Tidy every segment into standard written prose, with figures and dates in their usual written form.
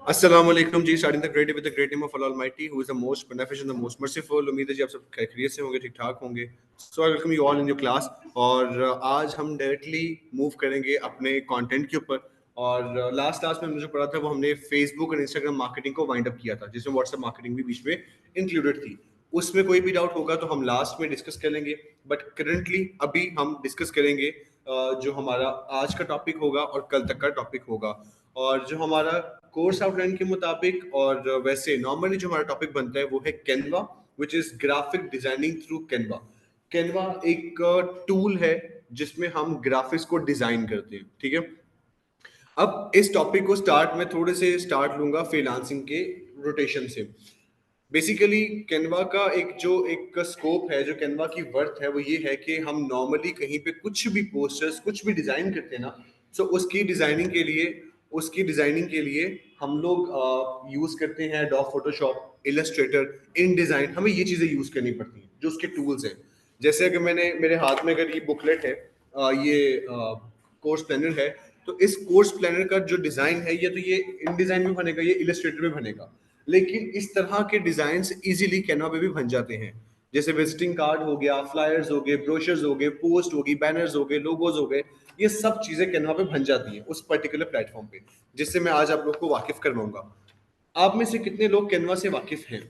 Assalamu alaikum ji, starting the great day with the great name of Allah Almighty, who is the most beneficent, the most merciful. उम्मीद है जी आप सब खैरियत से होंगे, ठीक ठाक होंगे. So I welcome you all in your class. और आज हम डायरेक्टली मूव करेंगे अपने कंटेंट के ऊपर. और लास्ट क्लास में हमने जो पढ़ा था वो हमने फेसबुक और इंस्टाग्राम मार्केटिंग को वाइंड अप किया था, जिसमें व्हाट्सएप मार्केटिंग भी बीच में इंक्लूडेड थी. उसमें कोई भी डाउट होगा तो हम लास्ट में डिस्कस कर लेंगे. बट करंटली अभी हम डिस्कस करेंगे जो हमारा आज का टॉपिक होगा और कल तक का टॉपिक होगा. और जो हमारा कोर्स आउटलाइन के मुताबिक और वैसे नॉर्मली जो हमारा टॉपिक बनता है वो है Canva, which is graphic designing through Canva. Canva एक टूल है जिसमें हम ग्राफिक्स को डिजाइन करते हैं. ठीक है. अब इस टॉपिक को स्टार्ट में थोड़े से स्टार्ट लूंगा फ्रीलांसिंग के रोटेशन से. बेसिकली कैनवा का एक स्कोप है, जो कैनवा की वर्थ है वो ये है कि हम नॉर्मली कहीं पे कुछ भी पोस्टर्स कुछ भी डिजाइन करते हैं ना, सो उसकी डिजाइनिंग के लिए हम लोग यूज करते हैं एडोब फोटोशॉप, इलस्ट्रेटर, इन डिजाइन. हमें ये चीजें यूज करनी पड़ती हैं जो उसके टूल्स हैं. जैसे अगर मेरे हाथ में अगर ये बुकलेट है, ये कोर्स प्लानर है, तो इस कोर्स प्लानर का जो डिजाइन है ये तो ये इन डिजाइन में बनेगा, ये इलस्ट्रेटर में बनेगा. लेकिन इस तरह के डिजाइन इजीली कैनवा पे भी बन जाते हैं. जैसे विजिटिंग कार्ड हो गया, फ्लायर्स हो गए, ब्रोशर्स हो गए, पोस्ट होगी, बैनर्स हो गए, लोगोज हो गए, ये सब चीजें कैनवा पे बन जाती हैं उस पर्टिकुलर प्लेटफॉर्म पे, जिससे मैं आज आप लोग को वाकिफ करवाऊंगा. आप में से कितने लोग कैनवा से वाकिफ हैं?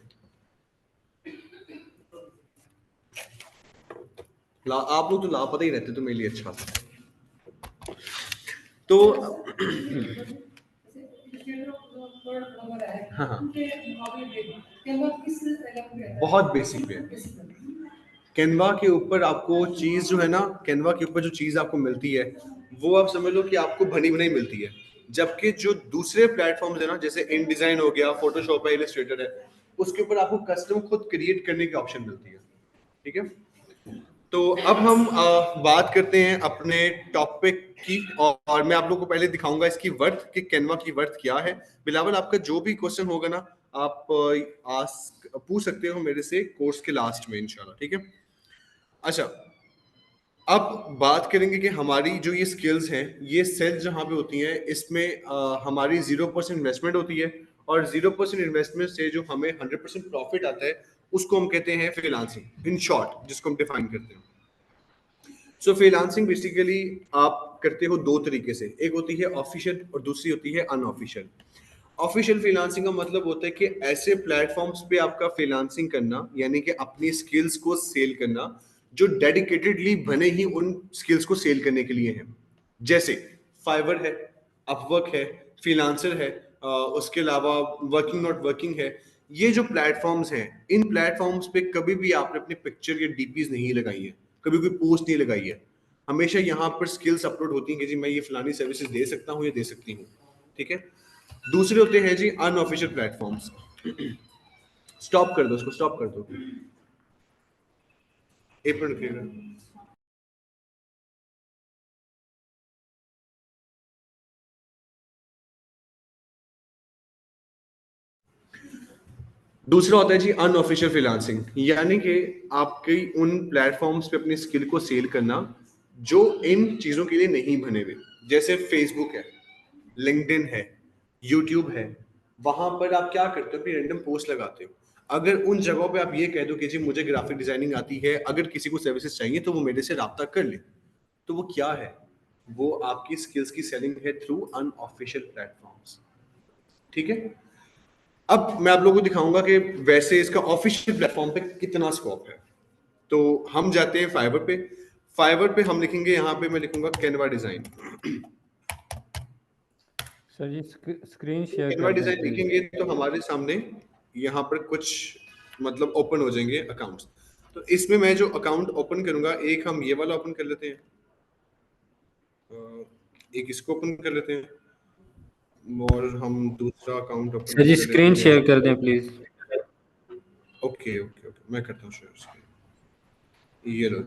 आप लोग तो लापता ही रहते, तो मेरे लिए अच्छा था. तो हाँ, बहुत बेसिक पे. कैनवा के ऊपर आपको चीज जो है ना, कैनवा के ऊपर जो चीज आपको मिलती है वो आप समझ लो कि आपको बनी बनाई मिलती है. जबकि जो दूसरे प्लेटफॉर्म्स है ना, जैसे इन डिजाइन हो गया, फोटोशॉप है, इलस्ट्रेटर है, उसके ऊपर आपको कस्टम खुद क्रिएट करने की ऑप्शन मिलती है. ठीक है. तो अब हम बात करते हैं अपने टॉपिक की, और मैं आप लोगों को पहले दिखाऊंगा इसकी वर्थ कि कैनवा की वर्थ क्या है. बिलावल, आपका जो भी क्वेश्चन होगा ना, आप पूछ सकते हो मेरे से कोर्स के लास्ट में इंशाल्लाह. ठीक है. अच्छा, अब बात करेंगे कि हमारी जो ये स्किल्स हैं, ये सेल्स जहाँ पे होती हैं, इसमें हमारी 0% इन्वेस्टमेंट होती है. और 0% इन्वेस्टमेंट से जो हमें 100% प्रॉफिट आता है उसको हम कहते हैं फ्रीलांसिंग, इन शॉर्ट, जिसको हम डिफाइन करते हैं. सो फ्रीलांसिंग बेसिकली आप करते हो दो तरीके से. एक होती है ऑफिशियल और दूसरी होती है अनऑफिशियल. ऑफिशियल फ्रीलांसिंग का मतलब होता है कि ऐसे प्लेटफॉर्म्स पे आपका फ्रीलांसिंग करना, यानी कि अपनी स्किल्स को सेल करना, जो डेडिकेटेडली बने ही उन स्किल्स को सेल करने के लिए हैं. जैसे फाइवर है, अपवर्क है, फ्रीलांसर है, उसके अलावा वर्किंग नॉट वर्किंग है. ये जो प्लेटफॉर्म्स हैं, इन प्लेटफॉर्म्स पे कभी भी आपने अपनी पिक्चर या डीपीज नहीं लगाई है, कभी कोई पोस्ट नहीं लगाई है. हमेशा यहाँ पर स्किल्स अपलोड होती हैं कि जी मैं ये फलानी सर्विसेज दे सकता हूँ या दे सकती हूँ. ठीक है. दूसरे होते हैं जी अनऑफिशियल प्लेटफॉर्म्स. स्टॉप कर दो उसको, स्टॉप कर दो. एक मिनट रखिएगा. दूसरा होता है जी अनऑफिशियल फ्रीलांसिंग, यानी कि आपकी उन प्लेटफॉर्म्स पे अपनी स्किल को सेल करना जो इन चीजों के लिए नहीं बने हुए. जैसे फेसबुक है, लिंक्डइन है, यूट्यूब है. वहां पर आप क्या करते हो, अपनी रैंडम पोस्ट लगाते हो. अगर उन जगहों पे आप ये कह दो कि जी मुझे ग्राफिक डिजाइनिंग आती है, अगर किसी को सर्विसेज चाहिए तो वो मेरे से राब्ता कर ले, तो वो क्या है, वो आपकी स्किल्स की सेलिंग है थ्रू अनऑफिशियल प्लेटफॉर्म्स. ठीक है. अब मैं आप लोगों को दिखाऊंगा कि वैसे इसका ऑफिशियल प्लेटफॉर्म पे कितना स्कोप है. तो हम जाते हैं फाइवर पे. फाइवर पे हम लिखेंगे, यहाँ पे मैं लिखूंगा कैनवा डिजाइन. सर जी स्क्रीन शेयर कैनवा कर दें डिजाइन प्लीज. लिखेंगे तो हमारे सामने यहाँ पर कुछ मतलब ओपन हो जाएंगे अकाउंट्स. तो इसमें मैं जो अकाउंट ओपन करूंगा, एक हम ये वाला ओपन कर लेते हैं, एक इसको ओपन कर लेते हैं, और हम दूसरा अकाउंट ओपन सर जी कर स्क्रीन लेते शेयर हैं. कर दें प्लीज. ओके ओके ओके, मैं करता हूँ शेयर. ये लो,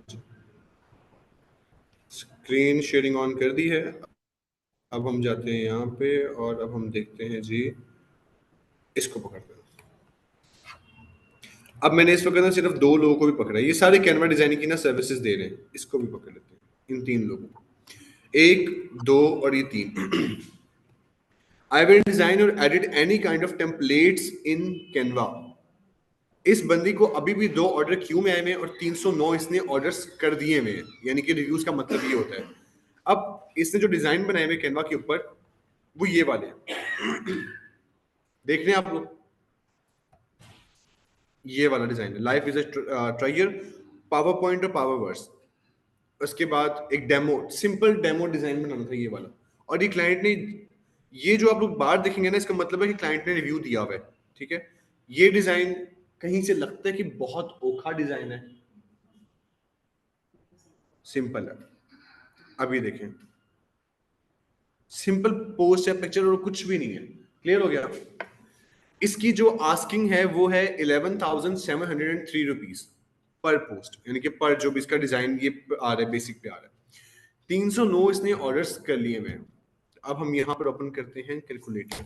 स्क्रीन शेयरिंग ऑन कर दी है. अब हम जाते हैं यहाँ पे और अब हम देखते हैं जी, इसको पकड़ते हैं. अब मैंने इस वक्त ना सिर्फ दो लोगों को भी पकड़ा है, ये सारे कैनवा डिजाइनिंग की ना सर्विसेज दे रहे हैं. इसको भी पकड़ लेते हैं, इन तीन लोगों को, एक, दो और ये तीन. I will design or edit any kind of templates in Canva. इस बंदी को अभी भी 2 ऑर्डर क्यू में आए हुए और 309 इसने ऑर्डर्स कर दिए हुए हैं, यानी कि रिव्यूज का मतलब ये होता है। अब इसने जो डिजाइन बनाए हुए कैनवा के ऊपर वो ये वाले हैं, देख रहे हैं आप लोग, ये वाला डिजाइन है, life is a ट्रायर, power point और पावर वर्स। उसके बाद एक डेमो, सिंपल डेमो डिजाइन बनाना था ये वाला, और ये क्लाइंट ने, ये जो आप लोग बाहर देखेंगे ना, इसका मतलब है कि क्लाइंट ने रिव्यू दिया हुआ है, ठीक है। ये डिजाइन कहीं से लगता है कि बहुत ओखा डिजाइन है, सिंपल है। अब ये देखें, सिंपल पोस्ट है, पिक्चर और कुछ भी नहीं है, क्लियर हो गया। इसकी जो आस्किंग है वो है 11,703 रुपीज पर पोस्ट, यानी कि पर जो भी इसका डिजाइन ये आ रहा है, बेसिक पे आ रहा है। 309 इसने ऑर्डर्स कर लिए हुए। अब हम यहां पर ओपन करते हैं कैलकुलेटर,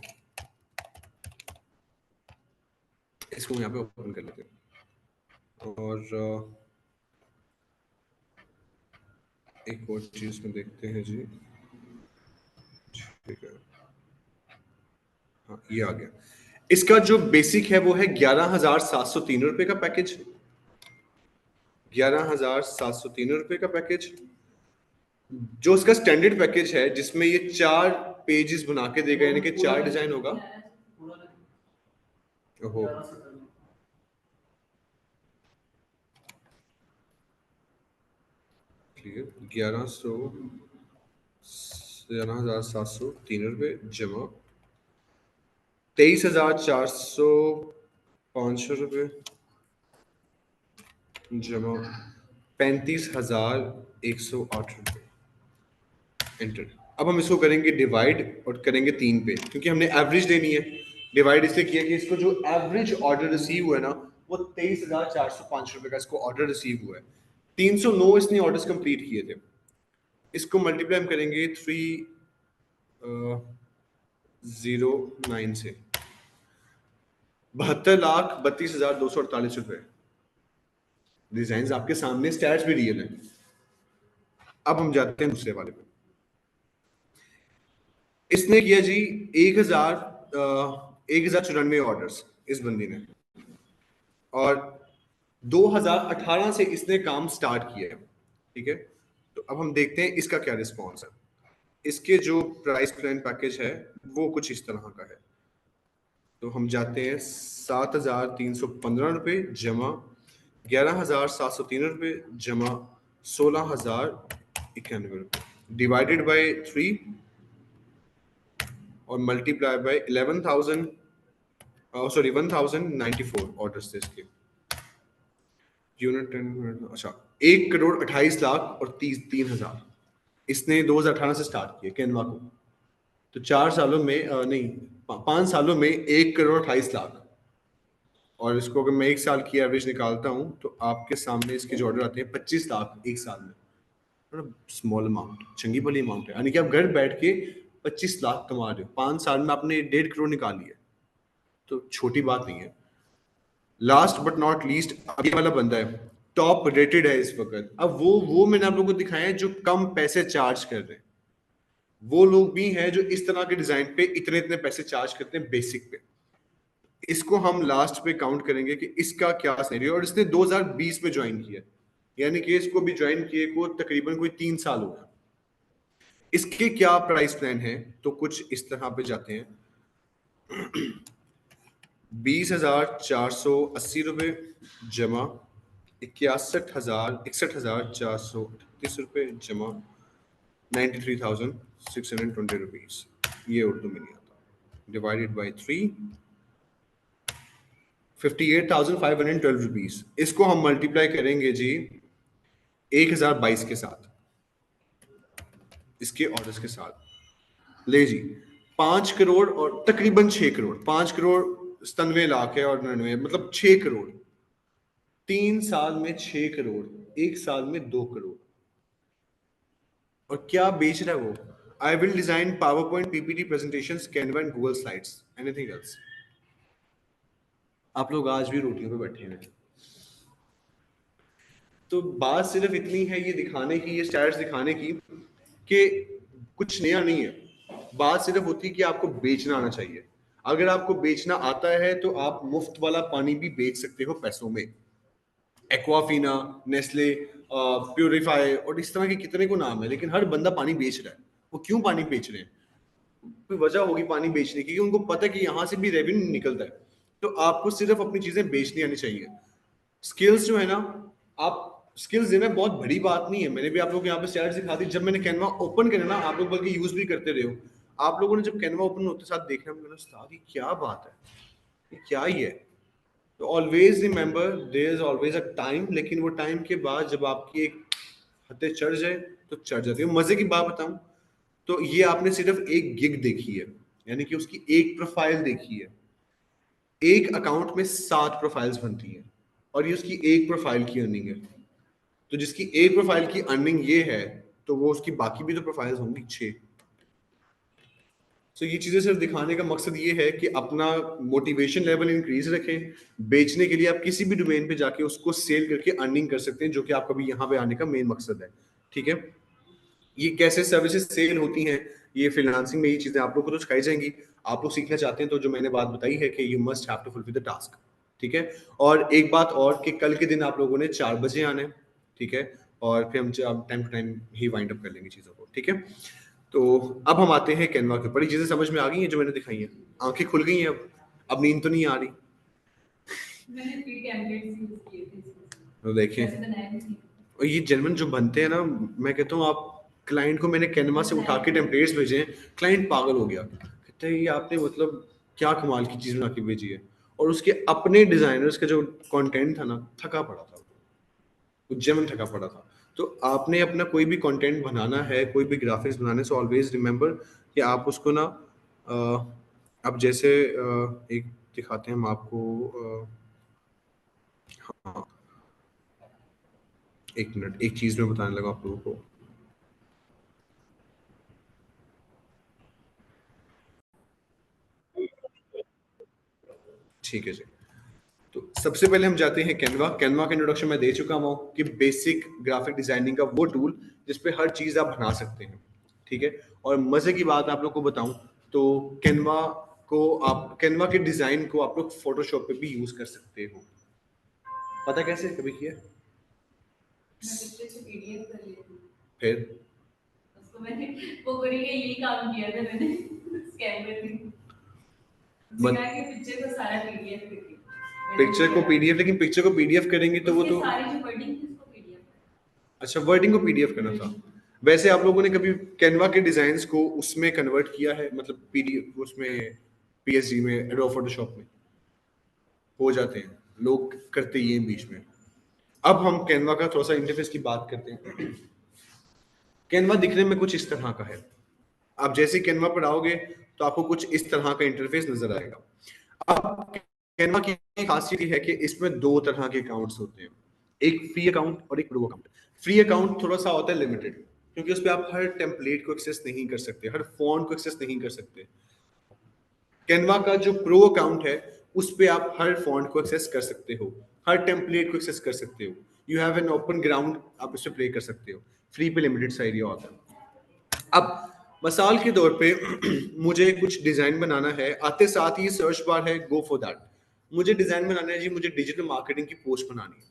इसको यहाँ पे ओपन कर लेते हैं, और एक और चीज में देखते हैं जी, ठीक है, हाँ ये आ गया। इसका जो बेसिक है वो है 11,703 रुपए का पैकेज, 11,703 रुपए का पैकेज। जो इसका स्टैंडर्ड पैकेज है जिसमें ये 4 पेजेस बना के देगा, यानी कि 4 डिजाइन होगा। ओहो, क्लियर, 11,703 रुपए जमा 23,405 रुपए जमा 35,108 रुपए, एंटर। अब हम इसको करेंगे डिवाइड और करेंगे 3 पे, क्योंकि हमने एवरेज लेनी है। डिवाइड इसलिए किया कि इसको जो एवरेज ऑर्डर रिसीव हुआ है ना, वो 23,405 रुपए का इसको ऑर्डर रिसीव हुआ है। 309 इसने ऑर्डर्स कंप्लीट किए थे। इसको मल्टीप्लाई हम करेंगे 309 से, 72,32,248 रुपए। डिजाइन आपके सामने, स्टैट्स भी रियल है। अब हम जाते हैं दूसरे वाले पे। इसने किया जी 1,094 ऑर्डर्स इस बंदी ने, और 2018 से इसने काम स्टार्ट किया है, ठीक है। तो अब हम देखते हैं इसका क्या रिस्पॉन्स है। इसके जो प्राइस प्लान पैकेज है वो कुछ इस तरह का है। तो हम जाते हैं 7,315 रुपए जमा 11,703 रुपए जमा 16,091 रुपए, डिवाइडेड बाय 3 और मल्टीप्लाई बाय 1,094 ऑर्डर्स थे इसके। यूनिट, अच्छा 1,28,00,000 और 3,000 इसने 2018 से स्टार्ट किया कैनवा को। तो 4 सालों में नहीं 5 सालों में 1,28,00,000, और इसको अगर मैं 1 साल की एवरेज निकालता हूं तो आपके सामने इसके जो ऑर्डर आते हैं 25 लाख 1 साल में। स्मॉल अमाउंट, चंगी भली अमाउंट है, यानी कि आप घर बैठ के 25 लाख कमा रहे हो, 5 साल में आपने 1.5 करोड़ निकाल लिया, तो छोटी बात नहीं है। लास्ट बट नॉट लीस्ट, अभी वाला बंदा है, टॉप रेटेड है इस वक्त। अब वो मैंने आप लोगों को दिखाया है जो कम पैसे चार्ज कर रहे हैं। वो लोग भी हैं जो इस तरह के डिजाइन पे इतने इतने पैसे चार्ज करते हैं बेसिक पे। इसको हम लास्ट पे काउंट करेंगे कि इसका क्या सिनेरियो, और इसने 2020 में ज्वाइन किया, यानी कि इसको भी ज्वाइन किए को तकरीबन कोई 3 साल हो गया। इसके क्या प्राइस प्लान है, तो कुछ इस तरह पे जाते हैं। 20,480 रुपए जमा 61,438 रुपए जमा 93,620 रुपीज, ये उर्दू में नहीं आता, डिवाइडेड बाय 3 58,512 रुपीज। इसको हम मल्टीप्लाई करेंगे जी 1,022 के साथ, इसके ऑर्डर्स के साथ। ले जी 5 करोड़ और तकरीबन 6 करोड़, 5 करोड़ 97 लाख है और 99, मतलब 6 करोड़। 3 साल में 6 करोड़, 1 साल में 2 करोड़। और क्या बेच रहा है वो? I will design power point PPT presentation, Canva and Google slides, anything else. आप लोग आज भी रोटियों पे बैठे हैं। तो बात सिर्फ इतनी है ये दिखाने की, ये स्टैट्स दिखाने की कि कुछ नया नहीं है। बात सिर्फ होती है कि आपको बेचना आना चाहिए। अगर आपको बेचना आता है तो आप मुफ्त वाला पानी भी बेच सकते हो पैसों में। एक्वाफीना, नेस्ले, प्यूरिफाई और इस तरह के कितने को नाम है, लेकिन हर बंदा पानी बेच रहा है। वो क्यों पानी बेच रहे हैं? कोई वजह होगी पानी बेचने की, उनको पता है कि यहाँ से भी रेवेन्यू निकलता है। तो आपको सिर्फ अपनी चीजें बेचनी आनी चाहिए। स्किल्स जो है ना, आप स्किल्स देना बहुत बड़ी बात नहीं है। मैंने भी आप लोगों को यहाँ पे स्लाइड दिखा दी। जब मैंने कैनवा ओपन करा ना, आप लोग बल्कि यूज भी करते रहे हो। आप लोगों ने जब कैनवा ओपन होते साथ देखना, मैंने उस्ताद ये क्या बात है, ये क्या ही है। तो always remember there is always a time, लेकिन वो टाइम के बाद जब आपकी एक हद चढ़ जाए तो चढ़ जाती है। मजे की बात बताऊं तो ये आपने सिर्फ एक गिग देखी है, यानी कि उसकी एक प्रोफाइल देखी है। एक अकाउंट में 7 प्रोफाइल्स बनती हैं और ये उसकी एक प्रोफाइल की अर्निंग है। तो जिसकी एक प्रोफाइल की अर्निंग ये है, तो वो उसकी बाकी भी तो प्रोफाइल्स होंगी 6। तो ये चीजें सिर्फ दिखाने का मकसद ये है कि अपना मोटिवेशन लेवल इंक्रीज रखें। बेचने के लिए आप किसी भी डोमेन पे जाके उसको सेल करके अर्निंग कर सकते हैं, जो कि आपका भी यहाँ पे आने का मेन मकसद है। ठीक है, ये कैसे सर्विसेज सेल होती हैं, ये फ्रीलांसिंग में ये चीजें आप लोग को तो सिखाई जाएंगी। आप लोग सीखना चाहते हैं तो जो मैंने बात बताई है कि you must have to fulfil the task. ठीक है, और एक बात और कि कल के दिन आप लोगों ने 4 बजे आना है। ठीक है, और फिर हम टाइम टू टाइम ही वाइंड अप कर लेंगे चीजों को। ठीक है, तो अब हम आते हैं कैनवा के ऊपर। ये चीजें समझ में आ गई हैं जो मैंने दिखाई हैं? आंखें खुल गई हैं? अब नींद तो नहीं आ रही? मैंने फ्री टेम्पलेट्स यूज किए थे तो देखें, वैसे बनाए नहीं थे। और ये जेन्युइन जो बनते हैं ना, मैं कहता हूँ आप क्लाइंट को, मैंने कैनवा से उठा के टेम्पलेट्स भेजे हैं, क्लाइंट पागल हो गया, कहते हैं ये आपने मतलब क्या कमाल की चीज बना के भेजी है। और उसके अपने डिजाइनर्स का जो कंटेंट था ना, थका पड़ा था, वो जेन्युइन थका पड़ा था। तो आपने अपना कोई भी कंटेंट बनाना है, कोई भी ग्राफिक्स बनाने से ऑलवेज रिमेंबर कि आप उसको ना अब जैसे एक दिखाते हैं हम आपको। हाँ, एक मिनट, एक चीज में बताने लगा आप लोगों को। ठीक है जी, तो सबसे पहले हम जाते हैं कैनवा। कैनवा का इंट्रोडक्शन मैं दे चुका हूँ कि बेसिक ग्राफिक डिजाइनिंग का वो टूल जिसपे हर चीज आप बना सकते हैं। ठीक है, और मजे की बात आप लोग को बताऊं तो कैनवा कैनवा के डिजाइन को आप लोग फोटोशॉप पे भी यूज कर सकते हो। पता कैसे, कभी किया? मैं पिक्चर से पीडीएफ कर लेती हूँ। फिर उसको मैंने वो करी के यही काम किया था मैंने स्कैन करके। बट कहा कि पिक्चर को सारा पीडीएफ करके पिक्चर को पीडीएफ, लेकिन पिक्चर को पीडीएफ करेंगे तो वो तो सारी जो वर्डिंग थी उसको पीडीएफ। अच्छा, वर्डिंग को पीडीएफ करना था। वैसे आप लोगों ने कभी कैनवा के डिजाइन्स को उसमें कन्वर्ट किया है, मतलब पीडीएफ उसमें, पीएसडी में, एडोब फोटोशॉप में हो जाते हैं, लोग करते ही हैं बीच में। अब हम कैनवा का थोड़ा सा इंटरफेस की बात करते हैं। कैनवा दिखने में कुछ इस तरह का है। आप जैसे कैनवा पर आओगे तो आपको कुछ इस तरह का इंटरफेस नजर आएगा। अब कैनवा की खासियत है कि इसमें 2 तरह के अकाउंट्स होते हैं, एक फ्री अकाउंट और एक प्रो अकाउंट। फ्री अकाउंट थोड़ा सा होता है लिमिटेड, क्योंकि उस पर आप हर टेम्पलेट को एक्सेस नहीं कर सकते, हर फॉन्ट को एक्सेस नहीं कर सकते। कैनवा का जो प्रो अकाउंट है, उस पे आप हर फॉन्ट को एक्सेस कर सकते हो, हर टेम्पलेट को एक्सेस कर सकते हो। You have an open ground, आप इससे प्ले कर सकते हो। फ्री पे लिमिटेड सा एरिया होता है। अब मसाल के तौर पे मुझे कुछ डिजाइन बनाना है, आते साथ ही सर्च बार है, गो फॉर दैट। मुझे डिजाइन बनाना है जी, मुझे डिजिटल मार्केटिंग की पोस्ट बनानी है,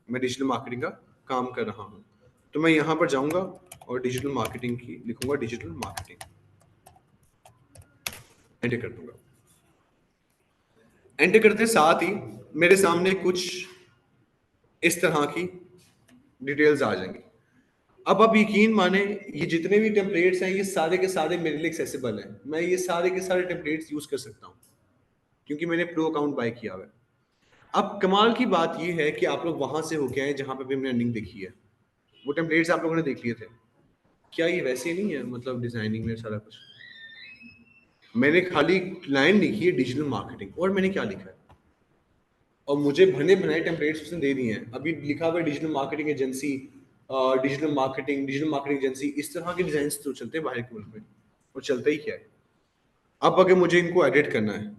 मैं डिजिटल मार्केटिंग का काम कर रहा हूँ। तो मैं यहाँ पर जाऊंगा और डिजिटल मार्केटिंग की लिखूंगा, डिजिटल मार्केटिंग, एंटर कर दूंगा। एंटर करते साथ ही मेरे सामने कुछ इस तरह की डिटेल्स आ जाएंगी। अब आप यकीन माने, ये जितने भी टेम्पलेट्स हैं ये सारे के सारे मेरे लिए एक्सेसिबल हैं। मैं ये सारे के सारे टेम्पलेट्स यूज कर सकता हूँ क्योंकि मैंने प्रो अकाउंट बाय किया हुआ है। अब कमाल की बात ये है कि आप लोग वहां से होके आए जहां पे भी मैंने अर्निंग देखी है। वो टेम्पलेट्स आप लोगों ने देख लिए थे, क्या ये वैसे नहीं है? मतलब डिजाइनिंग में सारा कुछ, मैंने खाली लाइन लिखी है डिजिटल मार्केटिंग, और मैंने क्या लिखा है, और मुझे बने बनाए टेम्पलेट्स उसने दे दिए हैं। अभी लिखा हुआ है digital marketing agency, digital marketing agency, इस तरह के डिजाइन तो चलते हैं बाहर के मुल्क में, और चलता ही क्या है। अब अगर मुझे इनको एडिट करना है,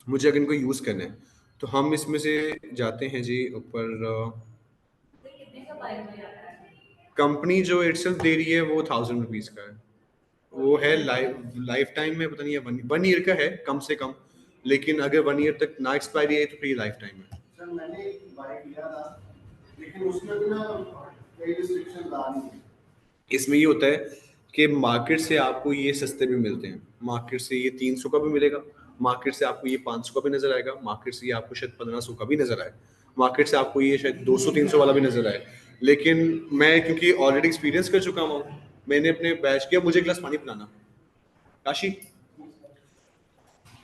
मुझे अगर इनको यूज करना है, तो हम इसमें से जाते हैं जी ऊपर। कितने का बाय हो जाता है? कंपनी जो इटसेल्फ दे रही है वो 1000 रुपीज का है। वो है लाइफ टाइम में, पता नहीं है 1 ईयर का है कम से कम, लेकिन अगर 1 ईयर तक ना एक्सपायरी है तो फिर लाइफ टाइम है। सर मैंने एक बाइक लिया था, लेकिन उसमें भी ना कई रिस्ट्रिक्शन आ रही है। इसमें ये होता है कि मार्केट से आपको ये सस्ते भी मिलते हैं, मार्केट से ये 300 का भी मिलेगा, मार्केट से आपको ये 500 का भी नजर आएगा, मार्केट से ये आपको शायद 1500 का भी नजर आए, मार्केट से आपको ये शायद 200-300 वाला भी नजर आए। लेकिन मैं क्योंकि ऑलरेडी एक्सपीरियंस कर चुका हूँ, मैंने अपने बैच किया, मुझे एक गिलास पानी पिलाना काशी।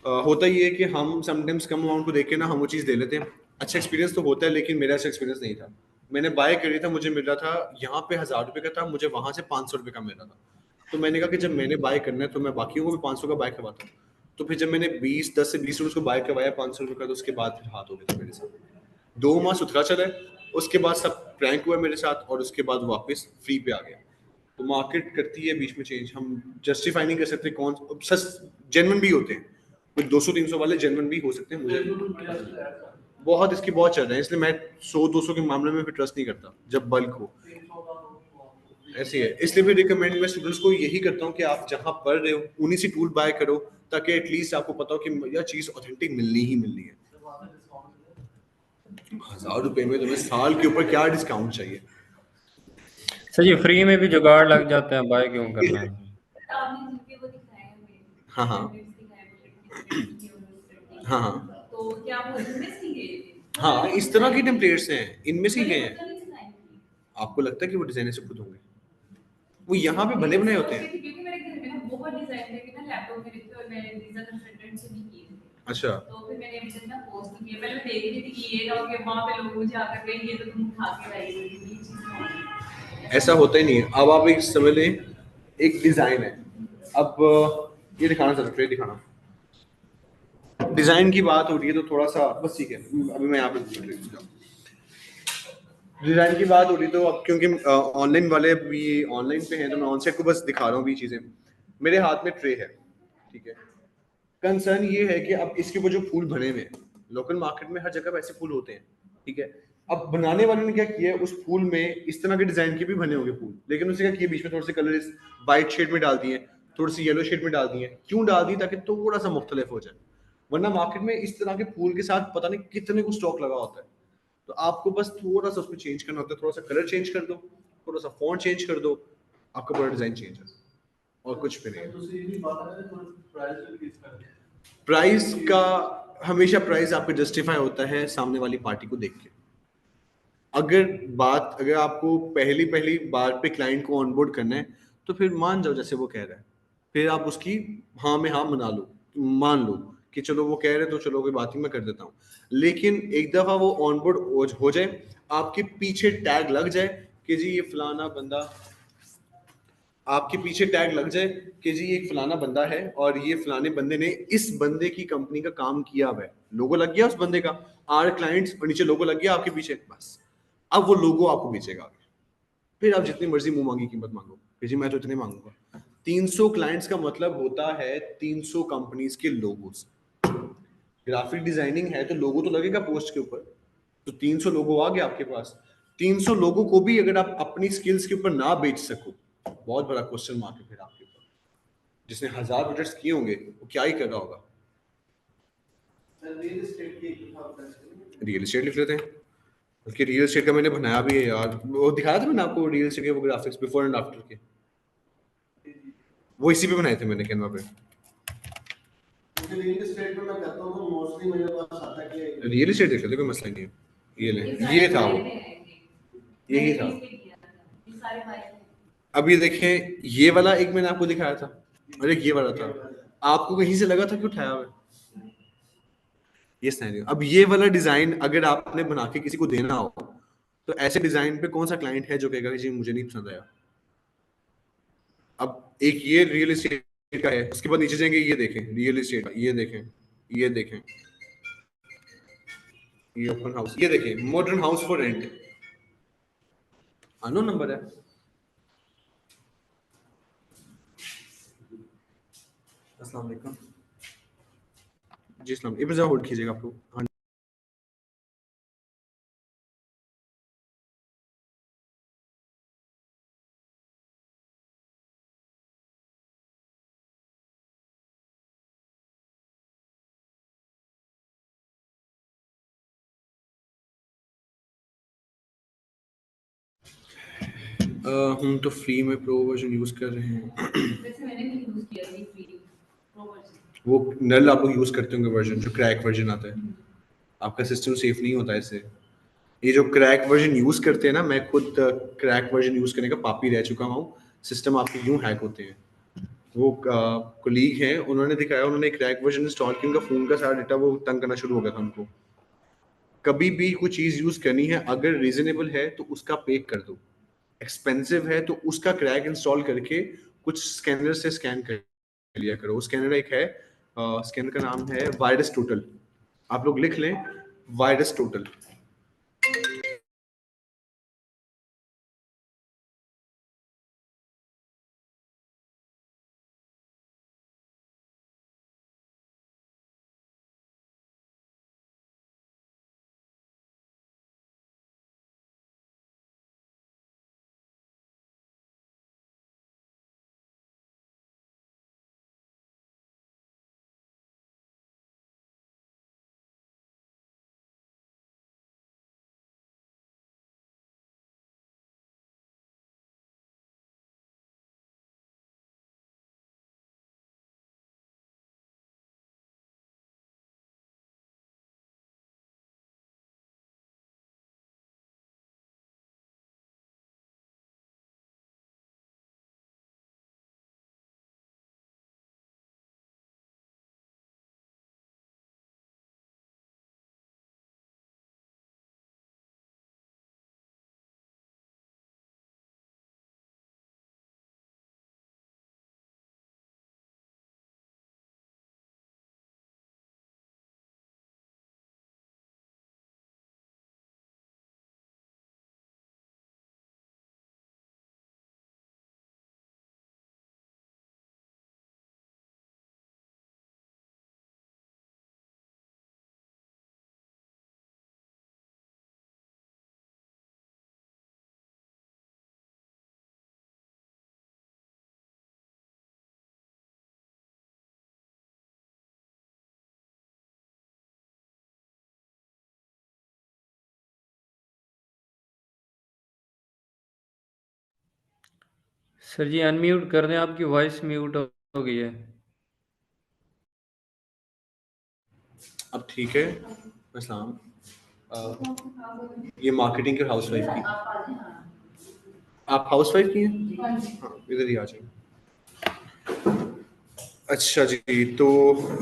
होता ये है कि हम समटाइम्स कम अमाउंट को देख के ना हम वो चीज़ दे लेते हैं। अच्छा एक्सपीरियंस तो होता है, लेकिन मेरा ऐसा एक्सपीरियंस नहीं था। मैंने बाय करी था, मुझे मिल रहा था यहाँ पे 1000 रुपये का था, मुझे वहां से 500 रुपये का मिल रहा था। तो मैंने कहा कि जब मैंने बाय करना है तो मैं बाकियों को भी 500 का बाय करवाता हूँ। तो फिर जब मैंने 10 से 20 रुपये उसको बाय करवाया 500 रुपये का, तो उसके बाद फिर हाथ हो गया था मेरे साथ। 2 माह सुथरा चला है, उसके बाद सब प्रैंक हुआ मेरे साथ, और उसके बाद वापस फ्री पे आ गया। तो मार्केट करती है बीच में चेंज, हम जस्टिफाई नहीं कर सकते कौन सच जेन्युइन भी होते हैं, कुछ 200-300 वाले जेन्युइन भी हो सकते हैं। मुझे बहुत इसकी बहुत चल रहा है, इसलिए मैं 100-200 के मामले में फिर ट्रस्ट नहीं करता जब बल्क हो। ऐसी है, इसलिए भी रिकमेंड मैं स्टूडेंट्स को यही करता हूँ कि आप जहाँ पढ़ रहे हो उन्हीं से टूल बाय करो, ताकि एटलीस्ट आपको पता हो कि यह चीज़ ऑथेंटिक मिलनी ही मिलनी है। 1000 रुपये में तुम्हें साल के ऊपर क्या डिस्काउंट चाहिए? सर ये फ्री में भी जुगाड़ लग जाते हैं, बाय क्यों करना है? आपने जिनके वो दिखाया हमें, हाँ हाँ दिखाया मुझे, हाँ हाँ तो क्या वो इनमें से गए थे? हाँ, इस तरह के टेम्पलेट्स हैं, इनमें से ही गए मैंने हैं। खुद तो नहीं सुनाई थी। आपको लगता है कि वो डिजाइनर से खुद होंगे? वो यहाँ पे बने बनाए होते हैं। क्योंकि मेरे घर में ना बहुत डिजाइन थे कि ना लैपटॉप में रखे, और मैंने वीजा कंसल्टेंट से भी किए थे। अच्छा, तो फिर मैंने अभी तक ना पोस्ट किया, पहले मैं देख रही थी कि ये ना हो कि वहाँ पे लोग मुझे आकर कहेंगे ये तो तुम उठा के लाई हुई थी, ये चीज़ ना हो। ऐसा होता ही नहीं है। अब आप एक समझ लें, एक डिजाइन है। अब ये दिखाना चाहता हूँ, दिखाना डिजाइन की बात हो रही है तो थोड़ा सा बस ठीक है, अभी मैं यहाँ पे डिजाइन की बात हो रही तो अब क्योंकि ऑनलाइन वाले भी ऑनलाइन पे हैं तो मैं ऑनसेट को बस दिखा रहा हूँ भी चीजें। मेरे हाथ में ट्रे है, ठीक है। कंसर्न ये है कि अब इसके ऊपर जो फूल बने हुए हैं, लोकल मार्केट में हर जगह पे ऐसे फूल होते हैं, ठीक है। अब बनाने वाले ने क्या किया है, उस फूल में इस तरह के डिजाइन के भी बने होंगे फूल, लेकिन उसने क्या किया, बीच में थोड़े से कलर व्हाइट शेड में डाल दिए, थोड़ी सी येलो शेड में डाल दिए। क्यों डाल दी? ताकि थोड़ा सा मुख्तलिफ हो जाए, वरना मार्केट में इस तरह के फूल के साथ पता नहीं कितने को स्टॉक लगा होता है। तो आपको बस थोड़ा सा उसमें चेंज करना होता है, थोड़ा सा कलर चेंज कर दो, थोड़ा सा फॉन्ट चेंज कर दो, आपका पूरा डिजाइन चेंज है, और कुछ भी नहीं। प्राइस का हमेशा प्राइस आपका जस्टिफाई होता है सामने वाली पार्टी को देख के। अगर आपको पहली पहली बार पे क्लाइंट को ऑनबोर्ड करना है तो फिर मान जाओ जैसे वो कह रहा है, फिर आप उसकी हाँ में हाँ मना लो, मान लो कि चलो वो कह रहे हैं तो चलो कोई बात नहीं, मैं कर देता हूँ। लेकिन एक दफा वो ऑनबोर्ड हो जाए, आपके पीछे टैग लग जाए कि जी ये फलाना बंदा, आपके पीछे टैग लग जाए कि जी ये एक फलाना बंदा है और ये फलाने बंदे ने इस बंदे की कंपनी का काम किया हुआ है, लोगो लग गया उस बंदे का, आर क्लाइंट्स, और नीचे लोगो लग गया आपके पीछे, बस अब वो लोगो आपको बेचेगा आगे। फिर आप जितनी मर्जी मुंह मांगी कीमत मांगो कि जी मैं तो इतने मांगूंगा। 300 क्लाइंट्स का मतलब होता है 300 कंपनीज के लोगोस। ग्राफिक डिजाइनिंग है तो लोगो तो लगेगा पोस्ट के ऊपर, तो 300 लोगो आ गए आपके पास। 300 लोगों को भी अगर आप अपनी स्किल्स के ऊपर ना बेच सको, बहुत बड़ा क्वेश्चन मार्क है फिर आपके ऊपर। जिसने 1000 प्रोजेक्ट्स किए होंगे वो क्या ही कर रहा होगा। रियल एस्टेट लिख लेते हैं, बल्कि रियल एस्टेट का मैंने बनाया भी है यार, वो दिखाया था मैंने आपको, रियल एस्टेट के वो ग्राफिक्स बिफोर एंड आफ्टर के, वो इसी पे बनाए थे मैंने कैनवा पे। रियल एस्टेट में मैं करता हूँ तो मोस्टली मेरे पास आता है कि रियल एस्टेट देख लेते, कोई मसला नहीं है। ये ले, ये था वो, यही था। ये सारे भाई हैं। अब ये देखें, ये वाला एक मैंने आपको दिखाया था और एक ये वाला था, आपको कहीं से लगा था कि उठाया हुआ है? ये सिनेरियो। अब ये वाला डिजाइन अगर आपने बना के किसी को देना हो तो ऐसे डिजाइन पे कौन सा क्लाइंट है जो कहेगा कि जी मुझे नहीं पसंद आया? अब एक ये रियल एस्टेट का है, उसके बाद नीचे जाएंगे, ये देखें रियल एस्टेट का, ये देखें, ये देखें, ये ओपन हाउस, ये देखें modern house for rent, unknown number है। अस्सलाम वालेकुम जी, अस्सलाम, एक बार होल्ड कीजिएगा आप लोग। हाँ। हम तो फ्री में प्रो वर्जन यूज़ कर रहे हैं। वैसे मैंने भी यूज किया है फ्री प्रो वर्जन। वो नल आप लोग यूज़ करते होंगे वर्जन, जो क्रैक वर्जन आता है। आपका सिस्टम सेफ नहीं होता इससे। ये जो क्रैक वर्जन यूज़ करते हैं ना, मैं खुद क्रैक वर्जन यूज़ करने का पापी रह चुका हूँ। सिस्टम आपके यूँ हैक होते हैं। वो कोलीग हैं, उन्होंने दिखाया, उन्होंने क्रैक वर्जन इंस्टॉल किया, उनका फ़ोन का सारा डेटा वो तंग करना शुरू हो गया था उनको। कभी भी कोई चीज़ यूज़ करनी है, अगर रीज़नेबल है तो उसका पे कर दो। एक्सपेंसिव है तो उसका क्रैक इंस्टॉल करके कुछ स्कैनर से स्कैन कर लिया करो। स्कैनर एक है, स्कैनर का नाम है वायरस टोटल। आप लोग लिख लें, वायरस टोटल। सर जी अनम्यूट कर दें, आपकी वॉइस म्यूट हो गई है। अब ठीक है। अस्सलाम। ये मार्केटिंग के हाउसवाइफ की। आप हाउसवाइफ की हैं? हाँ, इधर ही आ जाइए। अच्छा जी, तो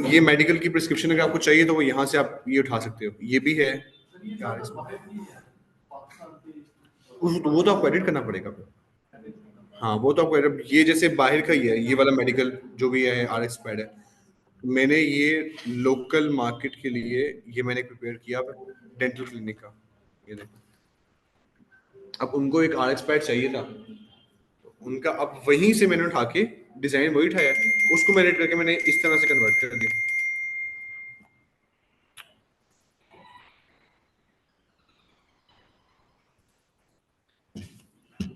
ये मेडिकल की प्रिस्क्रिप्शन अगर आपको चाहिए तो वो यहाँ से आप ये उठा सकते हो। ये भी है यार इसमें। वो तो आपको एडिट करना पड़ेगा। हाँ, वो तो आपको ये जैसे बाहर का ही है, ये वाला मेडिकल जो भी है RX पैड है। मैंने ये लोकल मार्केट के लिए ये मैंने प्रिपेयर किया डेंटल क्लिनिक का। ये देखो, अब उनको एक RX पैड चाहिए था, उनका अब वहीं से मैंने उठा के डिजाइन वही उठाया, उसको मैं एडिट करके मैंने इस तरह से कन्वर्ट कर दिया।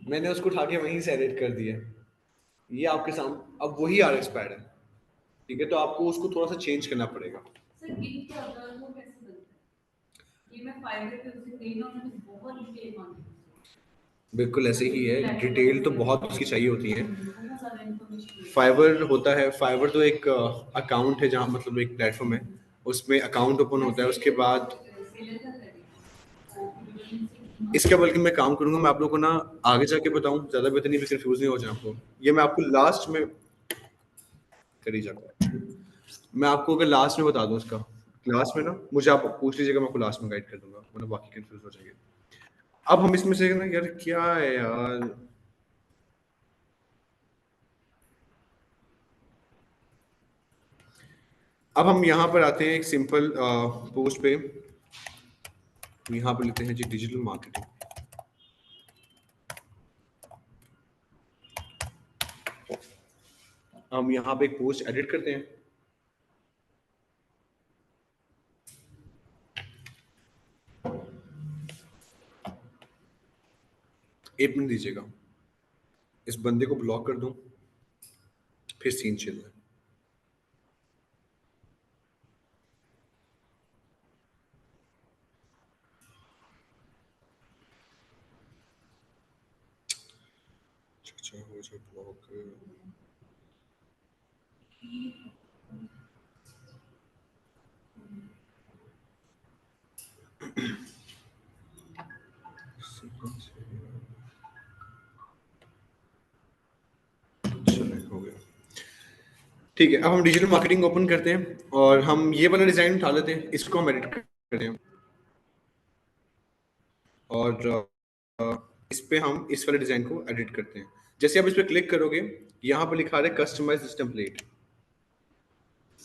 मैंने उसको उठा के वहीं से एडिट कर दिया। ये आपके सामने अब वही RX पैड है। ठीक है, तो आपको उसको थोड़ा सा चेंज करना पड़ेगा। सर किट क्या होता है वो कैसे बनता है? ये मैं फाइबर पे उसे गई ना, उन्होंने बहुत डिटेल मांगी मुझसे। बिल्कुल ऐसे ही है, डिटेल तो बहुत उसकी चाहिए होती है। बहुत ज्यादा इन्फॉर्मेशन। फाइवर होता है, फाइवर तो एक अकाउंट है, जहाँ मतलब एक प्लेटफॉर्म है, उसमें अकाउंट ओपन होता है, उसके बाद इसका बल्कि मैं काम करूंगा, मैं आप लोगों को ना आगे जाके बताऊं, ज्यादा बेहतर नहीं, कंफ्यूज नहीं हो जाए आपको। ये मैं आपको लास्ट में करी जाता, मैं आपको अगर लास्ट में बता दूं इसका, लास्ट में ना मुझे आप पूछ लीजिएगा, मैं आपको लास्ट में गाइड कर दूंगा, वरना बाकी कंफ्यूज हो जाएंगे। अब हम इसमें से ना, यार क्या है यार, अब हम यहाँ पर आते हैं एक सिंपल पोस्ट पे। यहाँ पे लेते हैं जी डिजिटल मार्केटिंग। हम यहाँ पे एक पोस्ट एडिट करते हैं। एक मिनट दीजिएगा, इस बंदे को ब्लॉक कर दूं, फिर सीन चल रहा है। अच्छा हो जाए ब्लॉक। चलिए हो गया। ठीक है, अब हम डिजिटल मार्केटिंग ओपन करते हैं और हम ये वाला डिजाइन उठा लेते हैं, इसको हम एडिट करते हैं और इस पे हम इस वाले डिजाइन को एडिट करते हैं। जैसे आप इस पे क्लिक करोगे, यहाँ पर लिखा है कस्टमाइज दिस टेम्पलेट।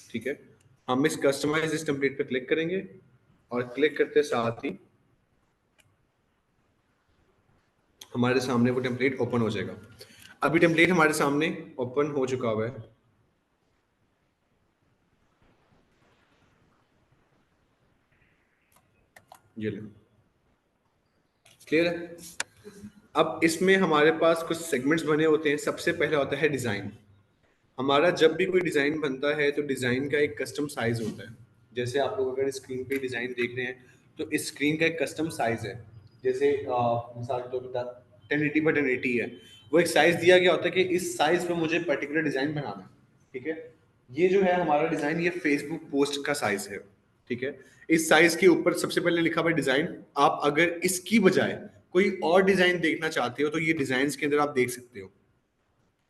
ठीक है, हम इस कस्टमाइज दिस टेम्पलेट पे क्लिक करेंगे और क्लिक करते साथ ही हमारे सामने वो टेम्पलेट ओपन हो जाएगा। अभी टेम्पलेट हमारे सामने ओपन हो चुका हुआ है। ये लो, क्लियर है। अब इसमें हमारे पास कुछ सेगमेंट्स बने होते हैं। सबसे पहला होता है डिजाइन। हमारा जब भी कोई डिजाइन बनता है तो डिजाइन का एक कस्टम साइज होता है। जैसे आप लोग अगर स्क्रीन पे डिजाइन देख रहे हैं तो इस स्क्रीन का एक कस्टम साइज है। जैसे मिसाल के तौर पर 1080 बाई 1080 है, वो एक साइज दिया गया होता है कि इस साइज पे मुझे पर्टिकुलर डिजाइन बनाना है। ठीक है, ये जो है हमारा डिजाइन, ये फेसबुक पोस्ट का साइज है। ठीक है, इस साइज के ऊपर सबसे पहले लिखा हुआ डिजाइन। आप अगर इसकी बजाय कोई और डिजाइन देखना चाहते हो तो ये डिजाइन के अंदर आप देख सकते हो।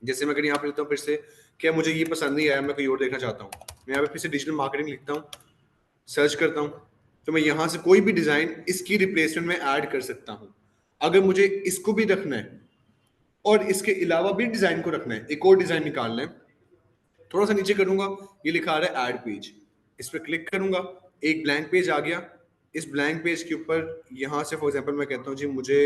जैसे मैं अगर यहाँ पे लिखता हूँ फिर से, क्या मुझे ये पसंद नहीं आया, मैं कोई और देखना चाहता हूँ, मैं यहाँ पे फिर से डिजिटल मार्केटिंग लिखता हूँ, सर्च करता हूँ, तो मैं यहाँ से कोई भी डिजाइन इसकी रिप्लेसमेंट में ऐड कर सकता हूँ। अगर मुझे इसको भी रखना है और इसके अलावा भी डिजाइन को रखना है, एक और डिजाइन निकालना है, थोड़ा सा नीचे करूंगा, ये लिखा आ रहा है ऐड पेज, इस पर क्लिक करूंगा, एक ब्लैंक पेज आ गया। इस ब्लैंक पेज के ऊपर यहाँ से फॉर एग्जांपल मैं कहता हूँ जी मुझे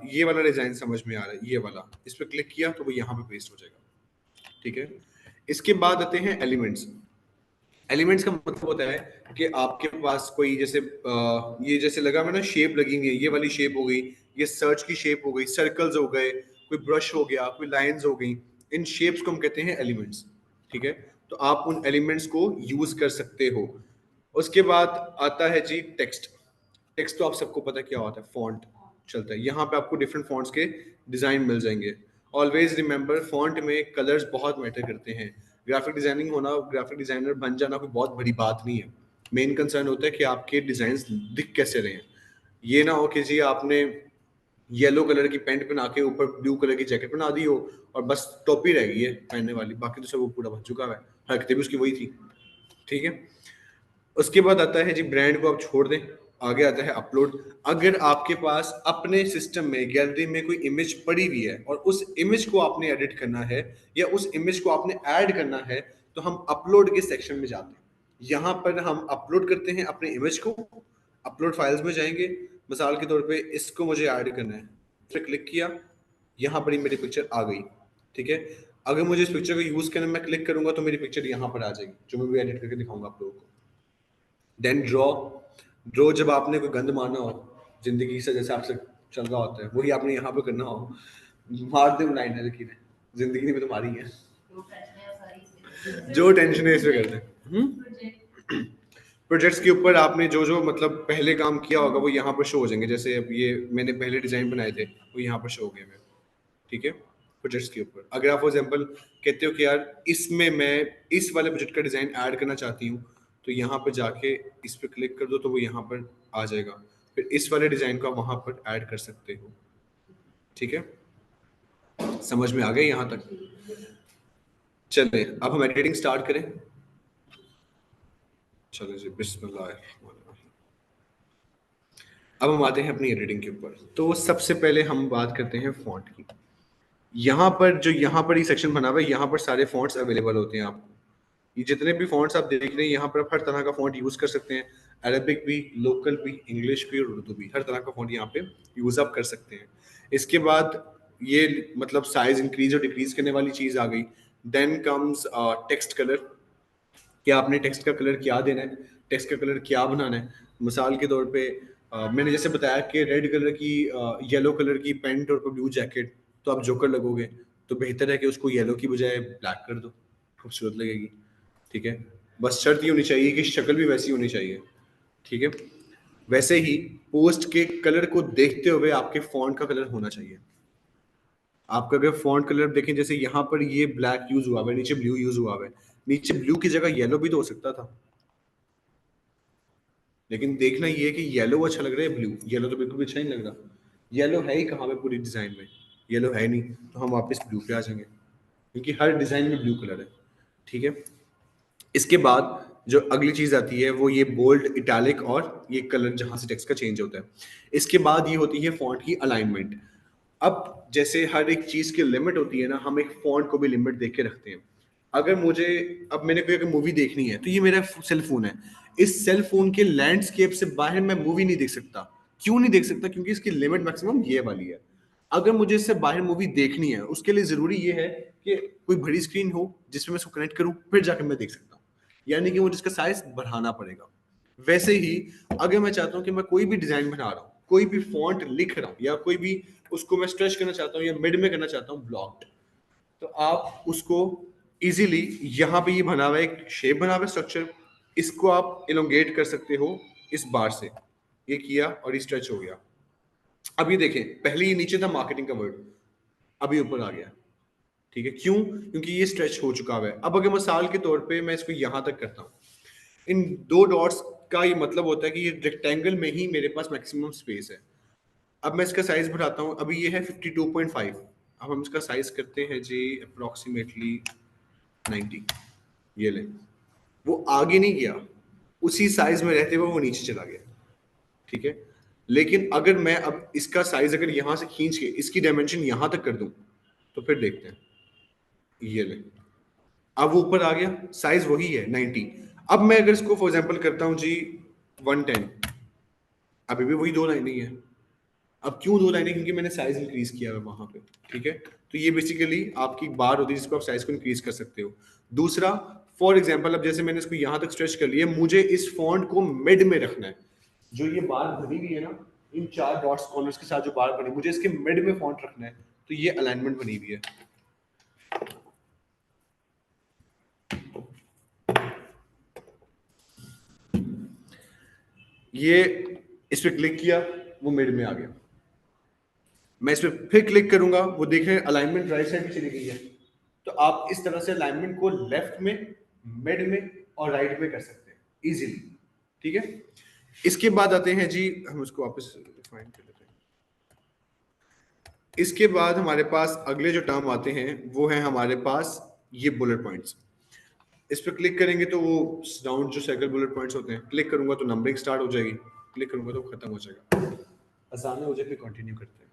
ये वाला डिजाइन समझ में आ रहा है, ये वाला, इस पर क्लिक किया तो वो यहाँ पे पेस्ट हो जाएगा। ठीक है, इसके बाद आते हैं एलिमेंट्स। एलिमेंट्स का मतलब होता है कि आपके पास कोई जैसे ये जैसे लगा मैं ना, शेप लगी हुई है, ये वाली शेप हो गई, ये सर्च की शेप हो गई, सर्कल्स हो गए, कोई ब्रश हो गया, कोई लाइंस हो गई, इन शेप्स को हम कहते हैं एलिमेंट्स। ठीक है, तो आप उन एलिमेंट्स को यूज कर सकते हो। उसके बाद आता है जी टेक्स्ट। टेक्स्ट तो आप सबको पता है क्या होता है, फॉन्ट चलता है। यहाँ पे आपको डिफरेंट फॉन्ट्स के डिजाइन मिल जाएंगे। ऑलवेज रिमेंबर, फॉन्ट में कलर्स बहुत मैटर करते हैं। ग्राफिक डिजाइनिंग होना, ग्राफिक डिजाइनर बन जाना कोई बहुत बड़ी बात नहीं है। मेन कंसर्न होता है कि आपके डिजाइन दिख कैसे रहे हैं। ये ना हो कि जी आपने येलो कलर की पैंट पहना के ऊपर ब्लू कलर की जैकेट पहना दी हो और बस टोपी रह गई है पहनने वाली, बाकी तो सब वो पूरा बन चुका है, हरकतें भी उसकी वही थी। ठीक है, उसके बाद आता है जी ब्रांड को आप छोड़ दें। आगे आता है अपलोड। अगर आपके पास अपने सिस्टम में गैलरी में कोई इमेज पड़ी हुई है और उस इमेज को आपने एडिट करना है या उस इमेज को आपने ऐड करना है, तो हम अपलोड के सेक्शन में जाते हैं। यहाँ पर हम अपलोड करते हैं अपने इमेज को। अपलोड फाइल्स में जाएंगे, मिसाल के तौर पे इसको मुझे ऐड करना है, इस पर क्लिक किया, यहाँ पर ही मेरी पिक्चर आ गई। ठीक है, अगर मुझे इस पिक्चर को यूज करना, मैं क्लिक करूंगा तो मेरी पिक्चर यहाँ पर आ जाएगी, जो मैं भी एडिट करके दिखाऊंगा आप लोगों को। Then draw. ड्रॉ जब आपने कोई गंद मारना हो जिंदगी से, जैसे आपसे चल रहा होता है, वही आपने यहाँ पे करना हो, मार दे लाइन लकीरें, जिंदगी में तो मारी है, जो टेंशन है इस पे करते हैं। प्रोजेक्ट्स के ऊपर आपने जो जो मतलब पहले काम किया होगा वो यहाँ पर शो हो जाएंगे। जैसे अब ये मैंने पहले डिजाइन बनाए थे वो यहाँ पर शो हो गए मेरे। ठीक है, प्रोजेक्ट्स के ऊपर अगर आप फॉर एग्जांपल कहते हो कि यार इसमें मैं इस वाले प्रोजेक्ट का डिजाइन ऐड करना चाहती हूँ, तो यहाँ पर जाके इस पर क्लिक कर दो तो वो यहाँ पर आ जाएगा। फिर इस वाले डिजाइन को आप वहां पर ऐड कर सकते हो। ठीक है, समझ में आ गया यहाँ तक? चले अब हम एडिटिंग स्टार्ट करें। चलो जी, बिस्मिल्लाह। अब हम आते हैं अपनी एडिटिंग के ऊपर। तो सबसे पहले हम बात करते हैं फॉन्ट की। यहाँ पर जो यहाँ पर ये सेक्शन बना हुआ है, यहाँ पर सारे फॉन्ट्स अवेलेबल होते हैं आपको। ये जितने भी फॉन्ट्स आप देख रहे हैं, यहाँ पर आप हर तरह का फॉन्ट यूज कर सकते हैं। अरबिक भी, लोकल भी, इंग्लिश भी और उर्दू भी, हर तरह का फॉन्ट यहाँ पे यूज आप कर सकते हैं। इसके बाद ये मतलब साइज इंक्रीज और डिक्रीज करने वाली चीज आ गई। देन कम्स टेक्स्ट कलर, कि आपने टेक्स्ट का कलर क्या देना है, टेक्स्ट का कलर क्या बनाना है। मिसाल के तौर पे मैंने जैसे बताया कि रेड कलर की येलो कलर की पैंट और ब्लू जैकेट, तो आप जोकर लगोगे, तो बेहतर है कि उसको येलो की बजाय ब्लैक कर दो, खूबसूरत लगेगी। ठीक है, बस शर्त ये होनी चाहिए कि शक्ल भी वैसी होनी चाहिए। ठीक है, वैसे ही पोस्ट के कलर को देखते हुए आपके फॉन्ट का कलर होना चाहिए। आपका अगर फॉन्ट कलर देखें, जैसे यहाँ पर ये ब्लैक यूज हुआ है, नीचे ब्लू यूज हुआ है, नीचे ब्लू की जगह येलो भी तो हो सकता था, लेकिन देखना ये है कि येलो अच्छा लग रहा है, ब्लू, येलो तो बिल्कुल भी अच्छा नहीं लग रहा। येलो है ही कहाँ पे पूरी डिजाइन में, येलो है नहीं, तो हम वापस ब्लू पे आ जाएंगे, क्योंकि हर डिजाइन में ब्लू कलर है। ठीक है, इसके बाद जो अगली चीज आती है वो ये बोल्ड, इटैलिक और ये कलर जहां से टेक्स्ट का चेंज होता है। इसके बाद ये होती है फॉन्ट की अलाइनमेंट। अब जैसे हर एक चीज की लिमिट होती है ना, हम एक फॉन्ट को भी लिमिट देख के रखते हैं। अगर मुझे, अब मैंने कोई अगर मूवी देखनी है तो ये मेरा सेल फोन है, इस सेल फोन के लैंडस्केप से बाहर मैं मूवी नहीं देख सकता। क्यों नहीं देख सकता? क्योंकि इसकी लिमिट मैक्सिमम ये वाली है। अगर मुझे इससे बाहर मूवी देखनी है, उसके लिए जरूरी ये है कि कोई बड़ी स्क्रीन हो जिसमें मैं इसको कनेक्ट करूं, फिर जाकर मैं देख सकता हूँ, यानी कि मुझे इसका साइज बढ़ाना पड़ेगा। वैसे ही अगर मैं चाहता हूँ कि मैं कोई भी डिजाइन बना रहा हूँ, कोई भी फॉन्ट लिख रहा हूँ, या कोई भी उसको मैं स्ट्रेच करना चाहता हूँ या मिड में करना चाहता हूँ ब्लॉक्ड, तो आप उसको इजीली, यहाँ पे ये बना हुआ है एक शेप बना हुआ है स्ट्रक्चर, इसको आप इलोंगेट कर सकते हो इस बार से, ये किया और ये स्ट्रेच हो गया। अब ये देखें, पहले ये नीचे था मार्केटिंग का वर्ड, अभी ऊपर आ गया। ठीक है, क्यों? क्योंकि ये स्ट्रेच हो चुका है। अब अगर मिसाल के तौर पे मैं इसको यहां तक करता हूँ, इन दो डॉट्स का ये मतलब होता है कि ये रेक्टेंगल में ही मेरे पास मैक्सिमम स्पेस है। अब मैं इसका साइज बढ़ाता हूँ, अभी ये है 52.5, अब हम इसका साइज करते हैं जी अप्रोक्सीमेटली 90। ये ले, वो आगे नहीं गया, उसी साइज में रहते हुए वो नीचे चला गया। ठीक है, लेकिन अगर मैं अब इसका साइज अगर यहां से खींच के इसकी डायमेंशन यहां तक कर दूं, तो फिर देखते हैं, ये ले, अब वो ऊपर आ गया, साइज वही है 90। अब मैं अगर इसको फॉर एग्जांपल करता हूं जी 110, अभी भी वही दो लाइनें ही है। अब क्यों दो लाइनें? क्योंकि मैंने साइज इंक्रीज किया है वहां पे। ठीक है, तो ये बेसिकली आपकी बार होती है जिसको आप साइज को इंक्रीज कर सकते हो। दूसरा, फॉर एग्जांपल अब जैसे मैंने इसको यहां तक स्ट्रेच कर लिया, मुझे इस फॉन्ट को मिड में रखना है। जो ये बार बनी हुई है ना, इन चार डॉट्स कॉर्नर्स के साथ जो बार बनी, मुझे इसके मिड में फॉन्ट रखना है, तो ये अलाइनमेंट बनी हुई है। ये इस पे क्लिक किया, वो मिड में आ गया। मैं इस पे फिर क्लिक करूंगा, वो देख रहे हैं अलाइनमेंट राइट साइड में चली गई है। तो आप इस तरह से अलाइनमेंट को लेफ्ट में, मिड में और राइट में कर सकते हैं इजीली। ठीक है, इसके बाद आते हैं जी, हम इसको वापस डिफाइन कर लेते हैं। इसके बाद हमारे पास अगले जो टर्म आते हैं वो है हमारे पास ये बुलेट पॉइंट्स। इस पर क्लिक करेंगे तो वो राउंड जो सर्कल बुलेट पॉइंट्स होते हैं, क्लिक करूंगा तो नंबरिंग स्टार्ट हो जाएगी, क्लिक करूंगा तो खत्म हो जाएगा। आसान हो जाए, फिर कंटिन्यू करते हैं।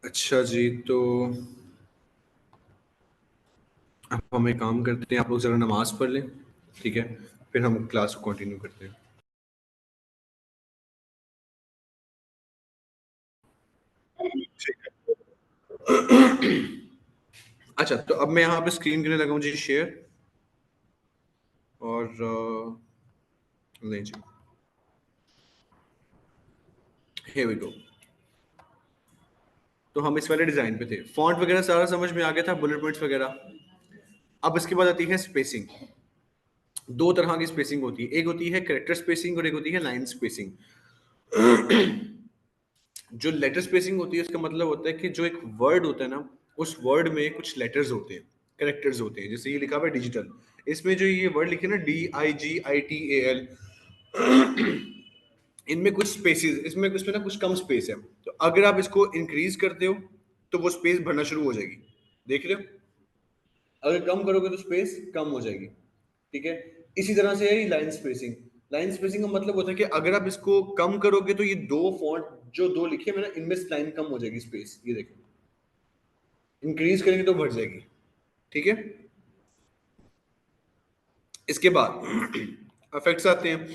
अच्छा जी, तो अब हम एक काम करते हैं, आप लोग जरा नमाज पढ़ लें, ठीक है, फिर हम क्लास को कंटिन्यू करते हैं। ठीक है। अच्छा, तो अब मैं यहाँ पे स्क्रीन करने लगा हूँ जी शेयर, और नहीं जी, here we go। तो हम इस वाले डिजाइन पे थे, फॉन्ट वगैरह सारा समझ में आ गया था, बुलेट पॉइंट्स वगैरह। अब इसके बाद आती है स्पेसिंग। दो तरह की स्पेसिंग होती है, एक होती है कैरेक्टर स्पेसिंग और एक होती है लाइन स्पेसिंग। जो लेटर स्पेसिंग होती है उसका मतलब होता है कि जो एक वर्ड होता है ना, उस वर्ड में कुछ लेटर्स होते हैं, कैरेक्टर्स होते हैं। जैसे ये लिखा हुआ है डिजिटल, इसमें जो ये वर्ड लिखे ना DIGITAL, इनमें कुछ स्पेसेस, इसमें ना कुछ कम स्पेस है, तो अगर आप इसको इंक्रीज करते हो तो वो स्पेस भरना शुरू हो जाएगी, देख रहे हो? अगर कम करोगे तो स्पेस कम हो जाएगी, ठीक है। इसी तरह से है लाइन स्पेसिंग। लाइन स्पेसिंग का मतलब होता है कि अगर आप इसको कम करोगे तो ये दो फॉन्ट जो दो लिखे मैंने इनमें से लाइन कम हो जाएगी, स्पेस, ये देखो। इंक्रीज करेंगे तो बढ़ जाएगी, ठीक है। इसके बाद इफेक्ट्स आते हैं।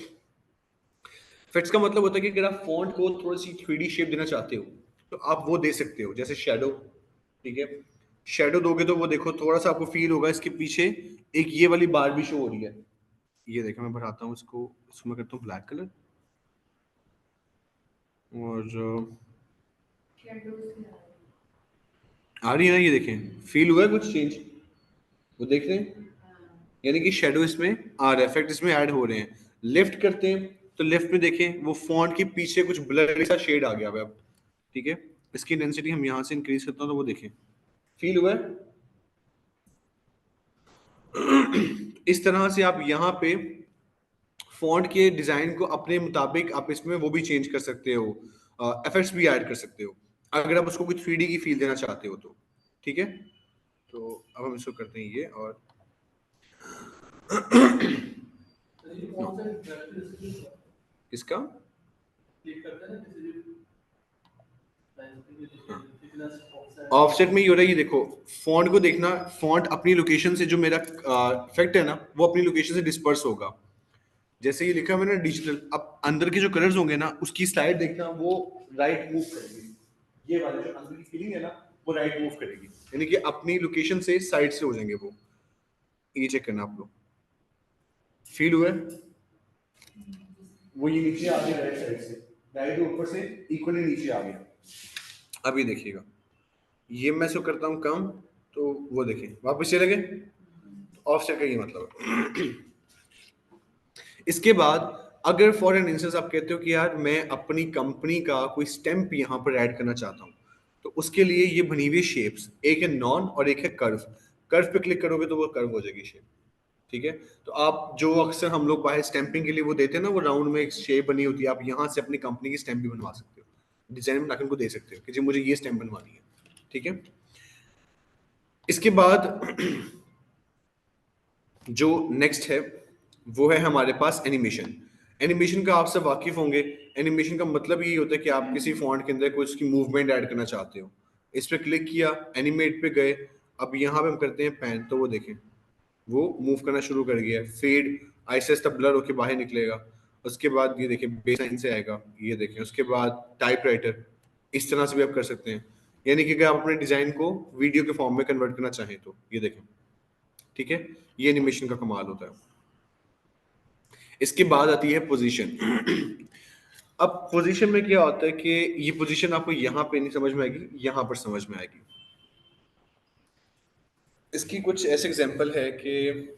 इफेक्ट्स का मतलब होता है कि अगर आप फॉन्ट को थोड़ी सी 3D शेप देना चाहते हो तो आप वो दे सकते हो, जैसे शेडो, ठीक है। शेडो दोगे तो वो देखो थोड़ा सा आपको फील होगा इसके पीछे एक ये वाली बार भी शो हो रही है। ये देखो मैं बढ़ाता हूँ इसको मैं करता हूँ ब्लैक कलर, और आ रही है ना, ये देखें फील हुआ है कुछ चेंज, वो देख रहे हैं, यानी कि शेडो इसमें आ रहा है, इफेक्ट इसमें ऐड हो रहे हैं। लिफ्ट करते हैं तो लेफ्ट में देखें वो फॉन्ट के पीछे कुछ ब्लरी सा शेड आ गया हुआ है अब, ठीक है। इसकी डेंसिटी हम यहाँ से इंक्रीज करता हूँ तो वो देखें फील हुआ है। इस तरह से आप यहाँ पे फॉन्ट के डिजाइन को अपने मुताबिक आप इसमें वो भी चेंज कर सकते हो, इफेक्ट्स भी ऐड कर सकते हो अगर आप उसको कोई 3D की फील देना चाहते हो तो, ठीक है। तो अब हम इसको करते हैं ये, और इसका ऑफसेट में ये हो रहा है, ये देखो फॉन्ट को देखना, फॉन्ट अपनी लोकेशन से जो मेरा इफेक्ट है ना वो अपनी लोकेशन से डिस्पर्स होगा। जैसे ये लिखा हुआ है ना डिजिटल, अब अंदर के जो कलर्स होंगे ना उसकी स्लाइड देखना वो राइट मूव करेगी, ये वाले जो अंदर की फीलिंग है ना वो राइट मूव करेगी, यानी कि अपनी लोकेशन से साइड से हो जाएंगे वो। ये चेक करना आप लोग, फील हुआ है? वो ये नीचे आ गया राइट साइड से, राइट ऊपर से इक्वली नीचे आ गया। अब ये देखिएगा, ये मैं इसको करता हूँ कम तो वो देखें वापस चले गए, ऑफसेट का ये मतलब है। इसके बाद अगर फॉर एन इंस्टेंस आप कहते हो कि यार मैं अपनी कंपनी का कोई स्टैम्प यहाँ पर ऐड करना चाहता हूँ, तो उसके लिए ये बनी हुई शेप्स, एक है नॉन और एक है कर्व। कर्व पे क्लिक करोगे तो वो कर्व हो जाएगी शेप, ठीक है। तो आप जो अक्सर हम लोग बाहर स्टैंपिंग के लिए वो देते हैं ना, वो राउंड में एक शेप बनी होती है, आप यहाँ से अपनी कंपनी की स्टैम्प भी बनवा सकते हो, डिजाइन बना के उनको दे सकते हो कि जी मुझे ये स्टैम्प बनवानी है, ठीक है। इसके बाद जो नेक्स्ट है वो है हमारे पास एनिमेशन। एनिमेशन का आप सब वाकिफ होंगे। एनिमेशन का मतलब यही होता है कि आप किसी फॉन्ट के अंदर कोई उसकी मूवमेंट ऐड करना चाहते हो, इस पर क्लिक किया, एनिमेट पे गए, अब यहाँ पे हम करते हैं पैन, तो वो देखें वो मूव करना शुरू कर गया। फेड आहिस्ता आहिस्ता ब्लर होके बाहर निकलेगा। उसके बाद ये देखें बेस लाइन से आएगा, ये देखें। उसके बाद टाइप राइटर, इस तरह से भी आप कर सकते हैं, यानी कि अगर आप अपने डिजाइन को वीडियो के फॉर्म में कन्वर्ट करना चाहें तो ये देखें, ठीक है। ये एनिमेशन का कमाल होता है। इसके बाद आती है पोजीशन। अब पोजीशन में क्या होता है कि ये पोजीशन आपको यहाँ पे नहीं समझ में आएगी, यहाँ पर समझ में आएगी। इसकी कुछ ऐसे एग्जांपल है कि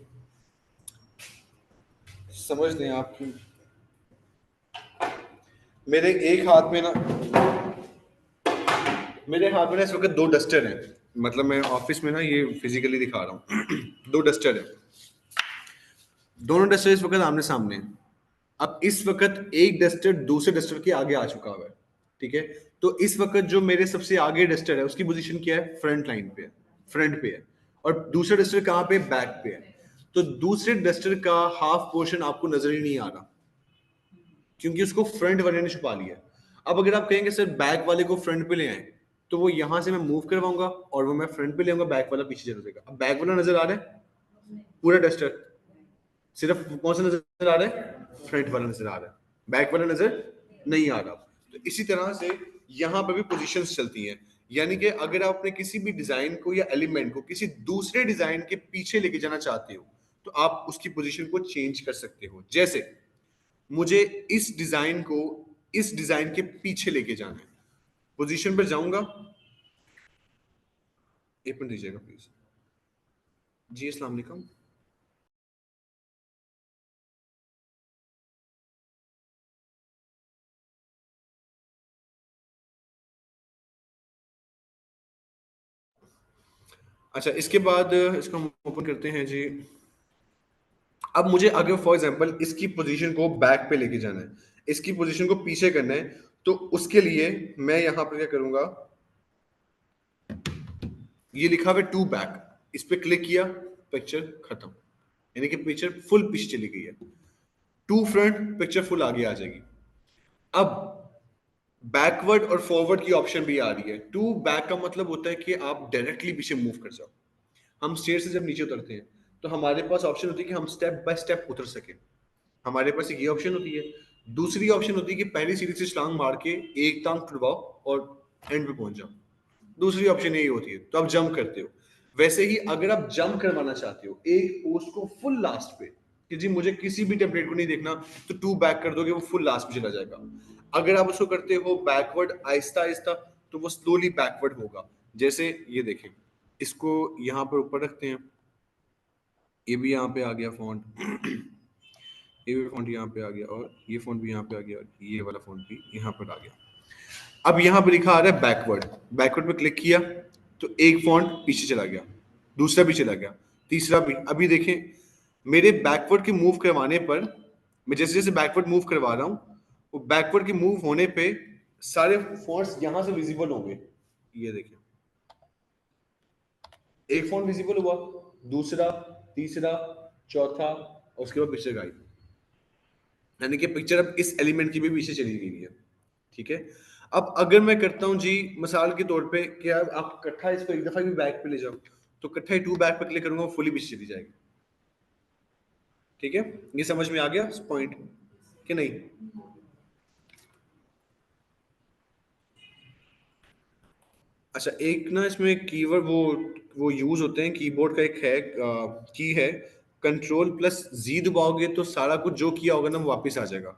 समझ लें आप। मेरे एक हाथ में ना मेरे हाथ में ना इस वक्त दो डस्टर हैं, मतलब मैं ऑफिस में ना ये फिजिकली दिखा रहा हूँ। दो डस्टर है, दोनों डस्टर इस वक्त आमने सामने हैं। अब इस वक्त एक डस्टर दूसरे डस्टर के आगे आ चुका हुआ है, ठीक है। तो इस वक्त जो मेरे सबसे आगे डस्टर है उसकी पोजीशन क्या है, फ्रंट लाइन पे है, फ्रंट पे है। और दूसरा डस्टर कहाँ पे, बैक पे है। तो दूसरे डस्टर का हाफ पोर्शन आपको नजर ही नहीं आ रहा, क्योंकि उसको फ्रंट वाले ने छुपा लिया। अब अगर आप कहेंगे सर बैक वाले को फ्रंट पे ले आए, तो वो यहाँ से मैं मूव करवाऊंगा और वो मैं फ्रंट पे ले आऊंगा, बैक वाला पीछे चला जाएगा। अब बैक वाला नजर आ रहा है पूरा डस्टर, सिर्फ कौन सा नजर आ रहा है, फ्रंट वाला नजर आ रहा है, बैक वाला नजर नहीं आ रहा। तो इसी तरह से यहाँ पे भी पोजीशंस चलती हैं, यानी कि अगर आप अपने किसी भी डिजाइन को या एलिमेंट को किसी दूसरे डिजाइन के पीछे लेके जाना चाहते हो, तो आप उसकी पोजीशन को चेंज कर सकते हो। जैसे मुझे इस डिजाइन को इस डिजाइन के पीछे लेके जाना है, पोजीशन पर जाऊंगा, एक मिनट दीजिएगा प्लीज जी। अस्सलाम वालेकुम। अच्छा, इसके बाद इसको हम ओपन करते हैं जी। अब मुझे अगर फॉर एग्जांपल इसकी पोजीशन को बैक पे लेके जाना है, इसकी पोजीशन को पीछे करना है, तो उसके लिए मैं यहां पर क्या करूंगा, ये लिखा हुआ है टू बैक, इस पे क्लिक किया, पिक्चर खत्म, यानी कि पिक्चर फुल पीछे चली गई है। टू फ्रंट, पिक्चर फुल आगे आ जाएगी। अब बैकवर्ड और फॉरवर्ड की ऑप्शन भी आ रही है। टू बैक का मतलब होता है कि आप डायरेक्टली पीछे मूव कर जाओ। हम स्टेयर से जब नीचे उतरते हैं तो हमारे पास ऑप्शन होती है कि हम स्टेप बाय स्टेप उतर सके, हमारे पास एक ये ऑप्शन होती है। दूसरी ऑप्शन होती है कि पहली सीढ़ी से छलांग मार के एक टांग टुटवाओ और एंड पे पहुंच जाओ, दूसरी ऑप्शन यही होती है। तो आप जंप करते हो। वैसे ही अगर आप जंप करवाना चाहते हो एक पोस्ट को फुल लास्ट पे, कि जी मुझे किसी भी टेम्पलेट को नहीं देखना, तो टू बैक कर दोगे, वो फुल लास्ट पे चला जाएगा। अगर आप उसको करते हो बैकवर्ड आहिस्ता आहिस्ता, तो वो स्लोली बैकवर्ड होगा। जैसे ये देखें, इसको यहाँ पर ऊपर रखते हैं, ये भी यहाँ पे आ गया फॉन्ट, ये भी फॉन्ट यहाँ पे आ गया, और ये फॉन्ट भी यहाँ पे आ गया, ये वाला फॉन्ट भी यहाँ पर आ गया। अब यहाँ पे लिखा आ रहा है बैकवर्ड, बैकवर्ड पे क्लिक किया तो एक फॉन्ट पीछे चला गया, दूसरा भी चला गया, तीसरा भी। अभी देखें मेरे बैकवर्ड के मूव करवाने पर, मैं जैसे जैसे बैकवर्ड मूव करवा रहा हूँ, वो बैकवर्ड के मूव होने पे सारे फॉन्ट्स यहाँ से विजिबल होंगे। ये देखें, एक फॉन्ट विजिबल हुआ, दूसरा, तीसरा, चौथा, और उसके बाद पिक्चर गायब, यानी कि पिक्चर अब इस एलिमेंट की भी पीछे चली गई है। ठीक है। अब अगर मैं करता हूं जी मिसाल के तौर पे कि आप इकट्ठा इसको एक दफा भी बैक पे ले जाओ, तो इकट्ठा ही टू बैक पे क्लिक करूंगा, फुली पीछे चली जाएगी। ठीक है, ये समझ में आ गया पॉइंट कि नहीं? अच्छा, एक ना इसमें कीवर्ड वो यूज होते हैं, कीबोर्ड का एक है की है, कंट्रोल प्लस जी दबाओगे तो सारा कुछ जो किया होगा ना वो वापस आ जाएगा।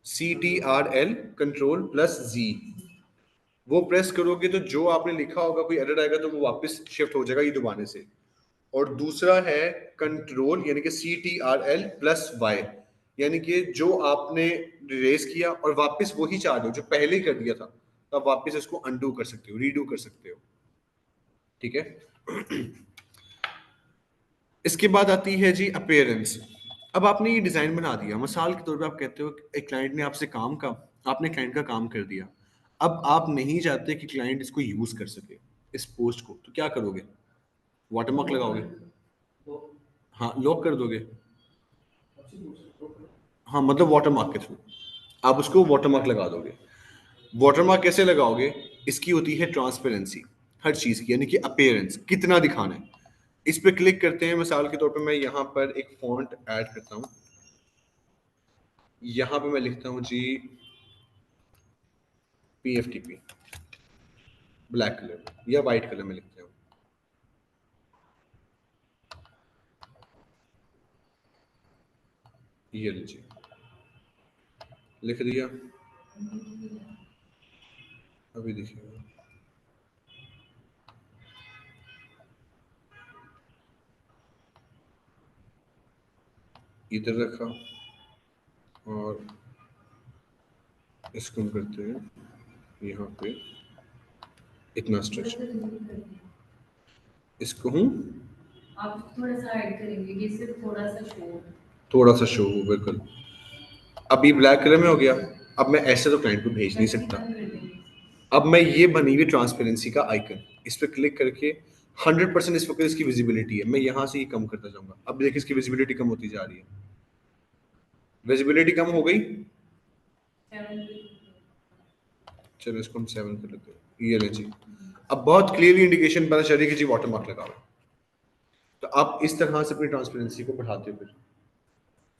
CTRL कंट्रोल प्लस जी, वो प्रेस करोगे तो जो आपने लिखा होगा कोई एरर आएगा तो वो वापस शिफ्ट हो जाएगा ये दबाने से। और दूसरा है कंट्रोल यानी कि CTRL प्लस वाई, यानी कि जो आपने रेस किया और वापस वही चाह रहे हो जो पहले ही कर दिया था, तो आप वापस इसको अनडू कर सकते हो, रीडू कर सकते हो। ठीक है। इसके बाद आती है जी अपीयरेंस। अब आपने ये डिजाइन बना दिया, मिसाल के तौर पे आप कहते हो एक क्लाइंट ने आपसे काम का, आपने क्लाइंट का काम कर दिया, अब आप नहीं चाहते कि क्लाइंट इसको यूज कर सके इस पोस्ट को, तो क्या करोगे? वाटरमार्क लगाओगे? हाँ, लॉक कर दोगे। हाँ, मतलब वाटरमार्क के थ्रू आप उसको वाटरमार्क लगा दोगे। वाटरमार्क कैसे लगाओगे? इसकी होती है ट्रांसपेरेंसी हर चीज की, यानी कि अपीयरेंस कितना दिखाना है। इस पे क्लिक करते हैं, मिसाल के तौर पे मैं यहाँ पर एक फॉन्ट ऐड करता हूँ, यहाँ पे मैं लिखता हूँ जी PFTP ब्लैक कलर या वाइट कलर में लिखते हैं। ये लीजिए, लिख दिया। अभी देखिएगा, इधर रखा और इसको हम करते हैं यहाँ पे इतना स्ट्रेच, इसको हम आप थोड़ा सा ऐड करेंगे कि सिर्फ थोड़ा सा शो हो, बिल्कुल। अब ये ब्लैक कलर में हो गया। अब मैं ऐसे तो क्लाइंट को भेज नहीं सकता। अब मैं ये बनी हुई ट्रांसपेरेंसी का आइकन, इस पर क्लिक करके 100% इस वक्त इसकी विजिबिलिटी है, मैं यहाँ से ये कम करता जाऊंगा। अब देखिए इसकी विजिबिलिटी कम होती जा रही है, विजिबिलिटी कम हो गई। चलो इसको हम 7 कर लेते हैं, ये ले जी। अब बहुत क्लियरली इंडिकेशन पता चल रही है कि जी वाटर मार्क लगा हुआ है। तो आप इस तरह से अपनी ट्रांसपेरेंसी को बढ़ाते हो। फिर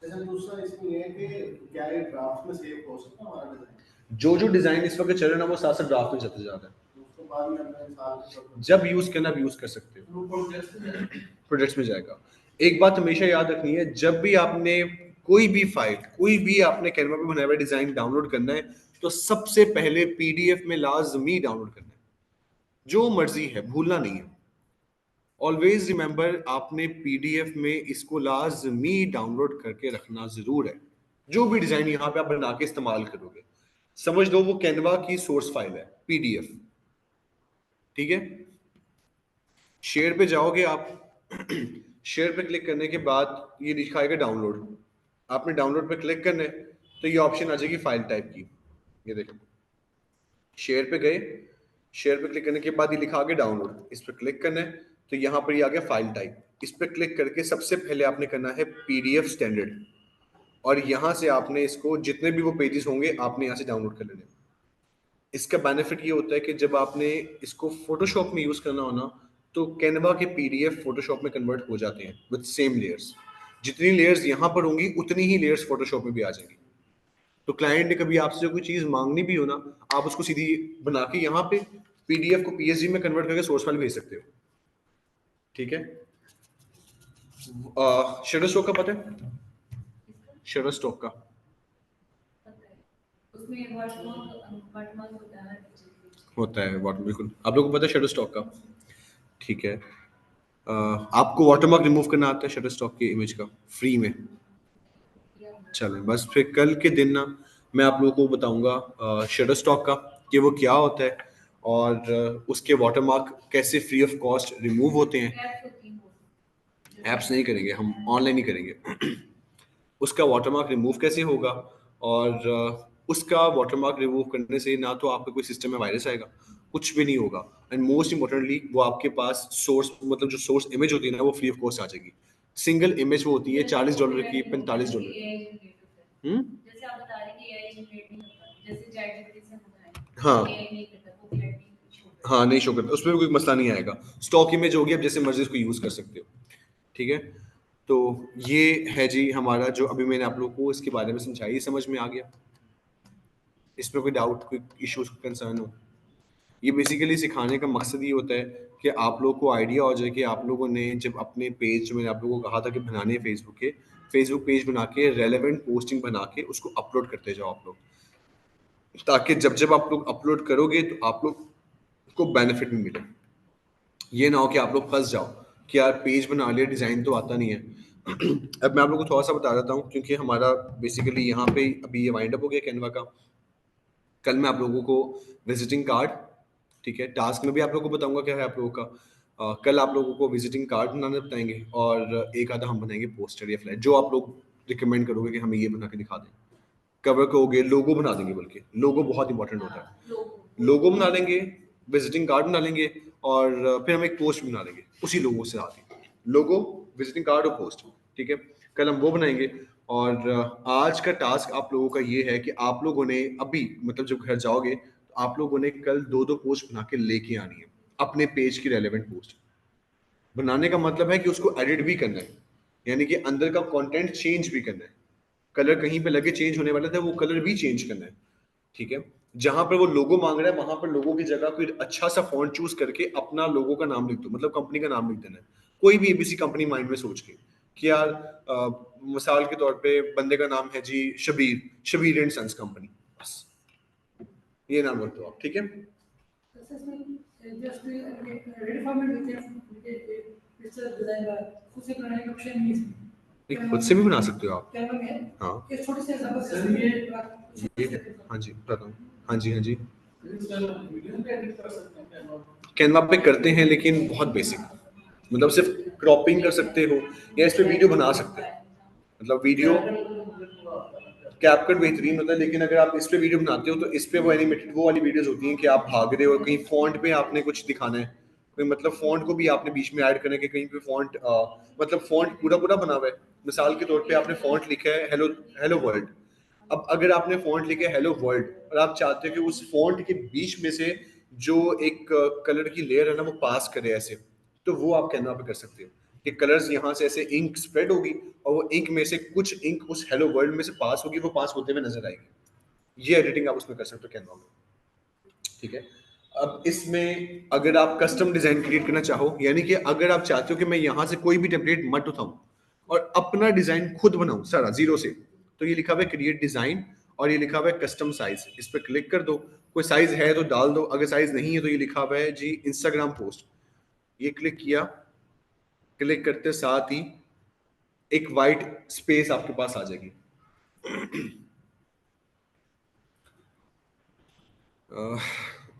जैसे दूसरा इसमें ये है कि क्या ये ड्राफ्ट में सेव हो सकता है हमारा डिजाइन? जो डिजाइन इस वक्त चल रहा है ना वो साथ साथ ड्राफ्ट में चलते जा रहा है। उसको बाद में अपने साल के सब जब यूज करना आप यूज कर सकते हो, प्रोजेक्ट्स में जाएगा। एक बात हमेशा याद रखनी है, जब भी आपने कोई भी फाइल, कोई भी आपने कैनवा पे बनाया हुआ डिजाइन डाउनलोड करना है तो सबसे पहले पीडीएफ में लाजमी डाउनलोड करना है। जो मर्जी है, भूलना नहीं है। ऑलवेज रिमेंबर, आपने पीडीएफ में इसको लाजमी डाउनलोड करके रखना जरूर है। जो भी डिजाइन यहाँ पे आप बना के इस्तेमाल करोगे, समझ लो वो कैनवा की सोर्स फाइल है, पीडीएफ, ठीक है। शेयर पे जाओगे आप, शेयर पे क्लिक करने के बाद ये दिखाएगा डाउनलोड। आपने डाउनलोड पे क्लिक करना है तो ये ऑप्शन आ जाएगी फाइल टाइप की। ये देखो, शेयर पे गए, शेयर पे क्लिक करने के बाद ये लिखा आ गया डाउनलोड, इस पर क्लिक करना है तो यहाँ पर ये आ गया फाइल टाइप। इस पर क्लिक करके सबसे पहले आपने करना है पीडीएफ स्टैंडर्ड, और यहाँ से आपने इसको जितने भी वो पेजेस होंगे आपने यहाँ से डाउनलोड कर लेने। इसका बेनिफिट ये होता है कि जब आपने इसको फोटोशॉप में यूज करना हो ना, तो कैनवा के पीडीएफ फोटोशॉप में कन्वर्ट हो जाते हैं विद सेम लेयर्स। जितनी लेयर्स यहाँ पर होंगी उतनी ही लेयर्स फोटोशॉप में भी आ जाएंगी। तो क्लाइंट ने कभी आपसे जो कोई चीज मांगनी भी हो ना, आप उसको सीधी बना के यहाँ पे पीडीएफ को पीएसडी में कन्वर्ट करके सोर्स फाइल भेज सकते हो, ठीक है। शटर स्टॉक का पता है? शटर स्टॉक का उसमें वर्डमार्क होता है, होता है वाटर, बिल्कुल आप लोगों को पता है शटर स्टॉक का, ठीक है। आपको वाटरमार्क रिमूव करना आता है शटर स्टॉक की इमेज का फ्री में? चलें, बस फिर कल के दिन ना मैं आप लोगों को बताऊंगा शटर स्टॉक का कि वो क्या होता है और उसके वाटरमार्क कैसे फ्री ऑफ कॉस्ट रिमूव होते हैं। ऐप्स नहीं करेंगे हम, ऑनलाइन ही करेंगे। उसका वाटरमार्क रिमूव कैसे होगा, और उसका वाटरमार्क रिमूव करने से ना तो आपके कोई सिस्टम में वायरस आएगा, कुछ भी नहीं होगा, एंड मोस्ट इंपॉर्टेंटली वो आपके पास सोर्स, मतलब जो सोर्स इमेज होती है ना वो फ्री ऑफ कॉस्ट आ जाएगी। सिंगल इमेज वो होती है $40 की, $45। जैसे आप बता रहे हैं कि एआई जनरेट नहीं होता, जैसे चैट जीपीटी से होता है, हाँ एआई नहीं करता, वो क्लियरली हाँ, नहीं शो करता, उसमें भी कोई मसला नहीं आएगा। स्टॉक इमेज होगी, आप जैसे मर्जी उसको यूज कर सकते हो, ठीक है। तो ये है जी हमारा, जो अभी मैंने आप लोगों को इसके बारे में समझाई, समझ में आ गया? इसमें कोई डाउट, कोई इश्यूज, कंसर्न हो? ये बेसिकली सिखाने का मकसद ये होता है कि आप लोगों को आइडिया हो जाए कि आप लोगों ने जब अपने पेज, जो मैंने आप लोगों को कहा था कि बनाने हैं फेसबुक के, फेसबुक पेज बना के रेलेवेंट पोस्टिंग बना के उसको अपलोड करते जाओ आप लोग, ताकि जब जब आप लोग अपलोड करोगे तो आप लोग को बेनिफिट भी मिले। ये ना हो कि आप लोग फंस जाओ कि यार पेज बना लिया, डिज़ाइन तो आता नहीं है। अब मैं आप लोगों को थोड़ा सा बता देता हूँ, क्योंकि हमारा बेसिकली यहाँ पे अभी ये वाइंड अप हो गया कैनवा का। कल मैं आप लोगों को विजिटिंग कार्ड, ठीक है, टास्क में भी आप लोगों को बताऊंगा क्या है आप लोगों का। कल आप लोगों को विजिटिंग कार्ड बनाना बताएंगे, और एक आधा हम बनाएंगे पोस्टर या फ्लैट, जो आप लोग रिकमेंड करोगे कि हमें ये बना के दिखा दें। कवर करोगे, लोगो बना देंगे, बल्कि लोगो बहुत इंपॉर्टेंट होता है। लोगो बना लेंगे, विजिटिंग कार्ड बना लेंगे, और फिर हम एक पोस्ट बना लेंगे उसी लोगों से आती, लोगो, विजिटिंग कार्ड और पोस्ट, ठीक है। कल हम वो बनाएंगे। और आज का टास्क आप लोगों का ये है कि आप लोगों ने अभी, मतलब जब घर जाओगे तो आप लोगों ने कल 2-2 पोस्ट बना के लेके आनी है, अपने पेज की रेलेवेंट पोस्ट। बनाने का मतलब है कि उसको एडिट भी करना है, यानी कि अंदर का कंटेंट चेंज भी करना है। कलर कहीं पे लगे चेंज होने वाला था, वो कलर भी चेंज करना है, ठीक है। जहां पर वो लोगो मांग रहा है वहां पर लोगो की जगह कोई अच्छा सा फॉन्ट चूज करके अपना लोगो का नाम लिख दो, मतलब कंपनी का नाम लिख देना है, कोई भी एबीसी कंपनी माइंड में सोच के कि यार मिसाल के तौर पे बंदे का नाम है जी Shabir, Shabir and sons company, बस ये नाम रख दो आप, ठीक है। just ready format with picture design खुद से बनाने का ऑप्शन नहीं है इसमें। एक खुद से भी बना सकते हो आप। कैनवा में हाँ एक छोटे से एग्जांपल ये है, हाँ जी बताता हूँ, हाँ जी हाँ जी। वीडियो पे एडिट कर सकते हैं कैनवा कैनवा पे करते हैं लेकिन बहुत बेसिक, मतलब सिर्फ क्रॉपिंग कर सकते हो या इस पे वीडियो बना सकते हो, मतलब वीडियो कैपकट बेहतरीन होता है, लेकिन अगर आप इस पे वीडियो बनाते हो तो इस पे वो एनिमेटेड वो वाली वीडियोस होती हैं कि आप भाग रहे हो, कहीं फॉन्ट पे आपने कुछ दिखाना है, कोई मतलब फॉन्ट को भी आपने बीच में ऐड करना है कि कहीं पे फॉन्ट मतलब फॉन्ट पूरा पूरा बना हुआ है। मिसाल के तौर पे आपने फॉन्ट लिखा है हेलो हेलो वर्ल्ड, अब अगर आपने फॉन्ट लिखा हेलो वर्ल्ड और आप चाहते हो कि उस फॉन्ट के बीच में से जो एक कलर की लेयर है ना वो पास करे ऐसे, तो वो आप कैनवा पे कर सकते हो कि कलर्स यहाँ से ऐसे इंक स्प्रेड होगी और वो इंक में से कुछ इंक उस हेलो वर्ल्ड में से पास होगी, वो पास होते हुए नजर आएगी। ये एडिटिंग आप उसमें कर सकते हो कैनवा में, ठीक है। अब इसमें अगर आप कस्टम डिजाइन क्रिएट करना चाहो, यानी कि अगर आप चाहते हो कि मैं यहाँ से कोई भी टेम्पलेट मत उठाऊं और अपना डिजाइन खुद बनाऊं सारा जीरो से, तो ये लिखा हुआ है क्रिएट डिजाइन और ये लिखा हुआ है कस्टम साइज। इस पर क्लिक कर दो, कोई साइज है तो डाल दो, अगर साइज नहीं है तो ये लिखा हुआ है जी इंस्टाग्राम पोस्ट। ये क्लिक किया, क्लिक करते साथ ही एक वाइट स्पेस आपके पास आ जाएगी।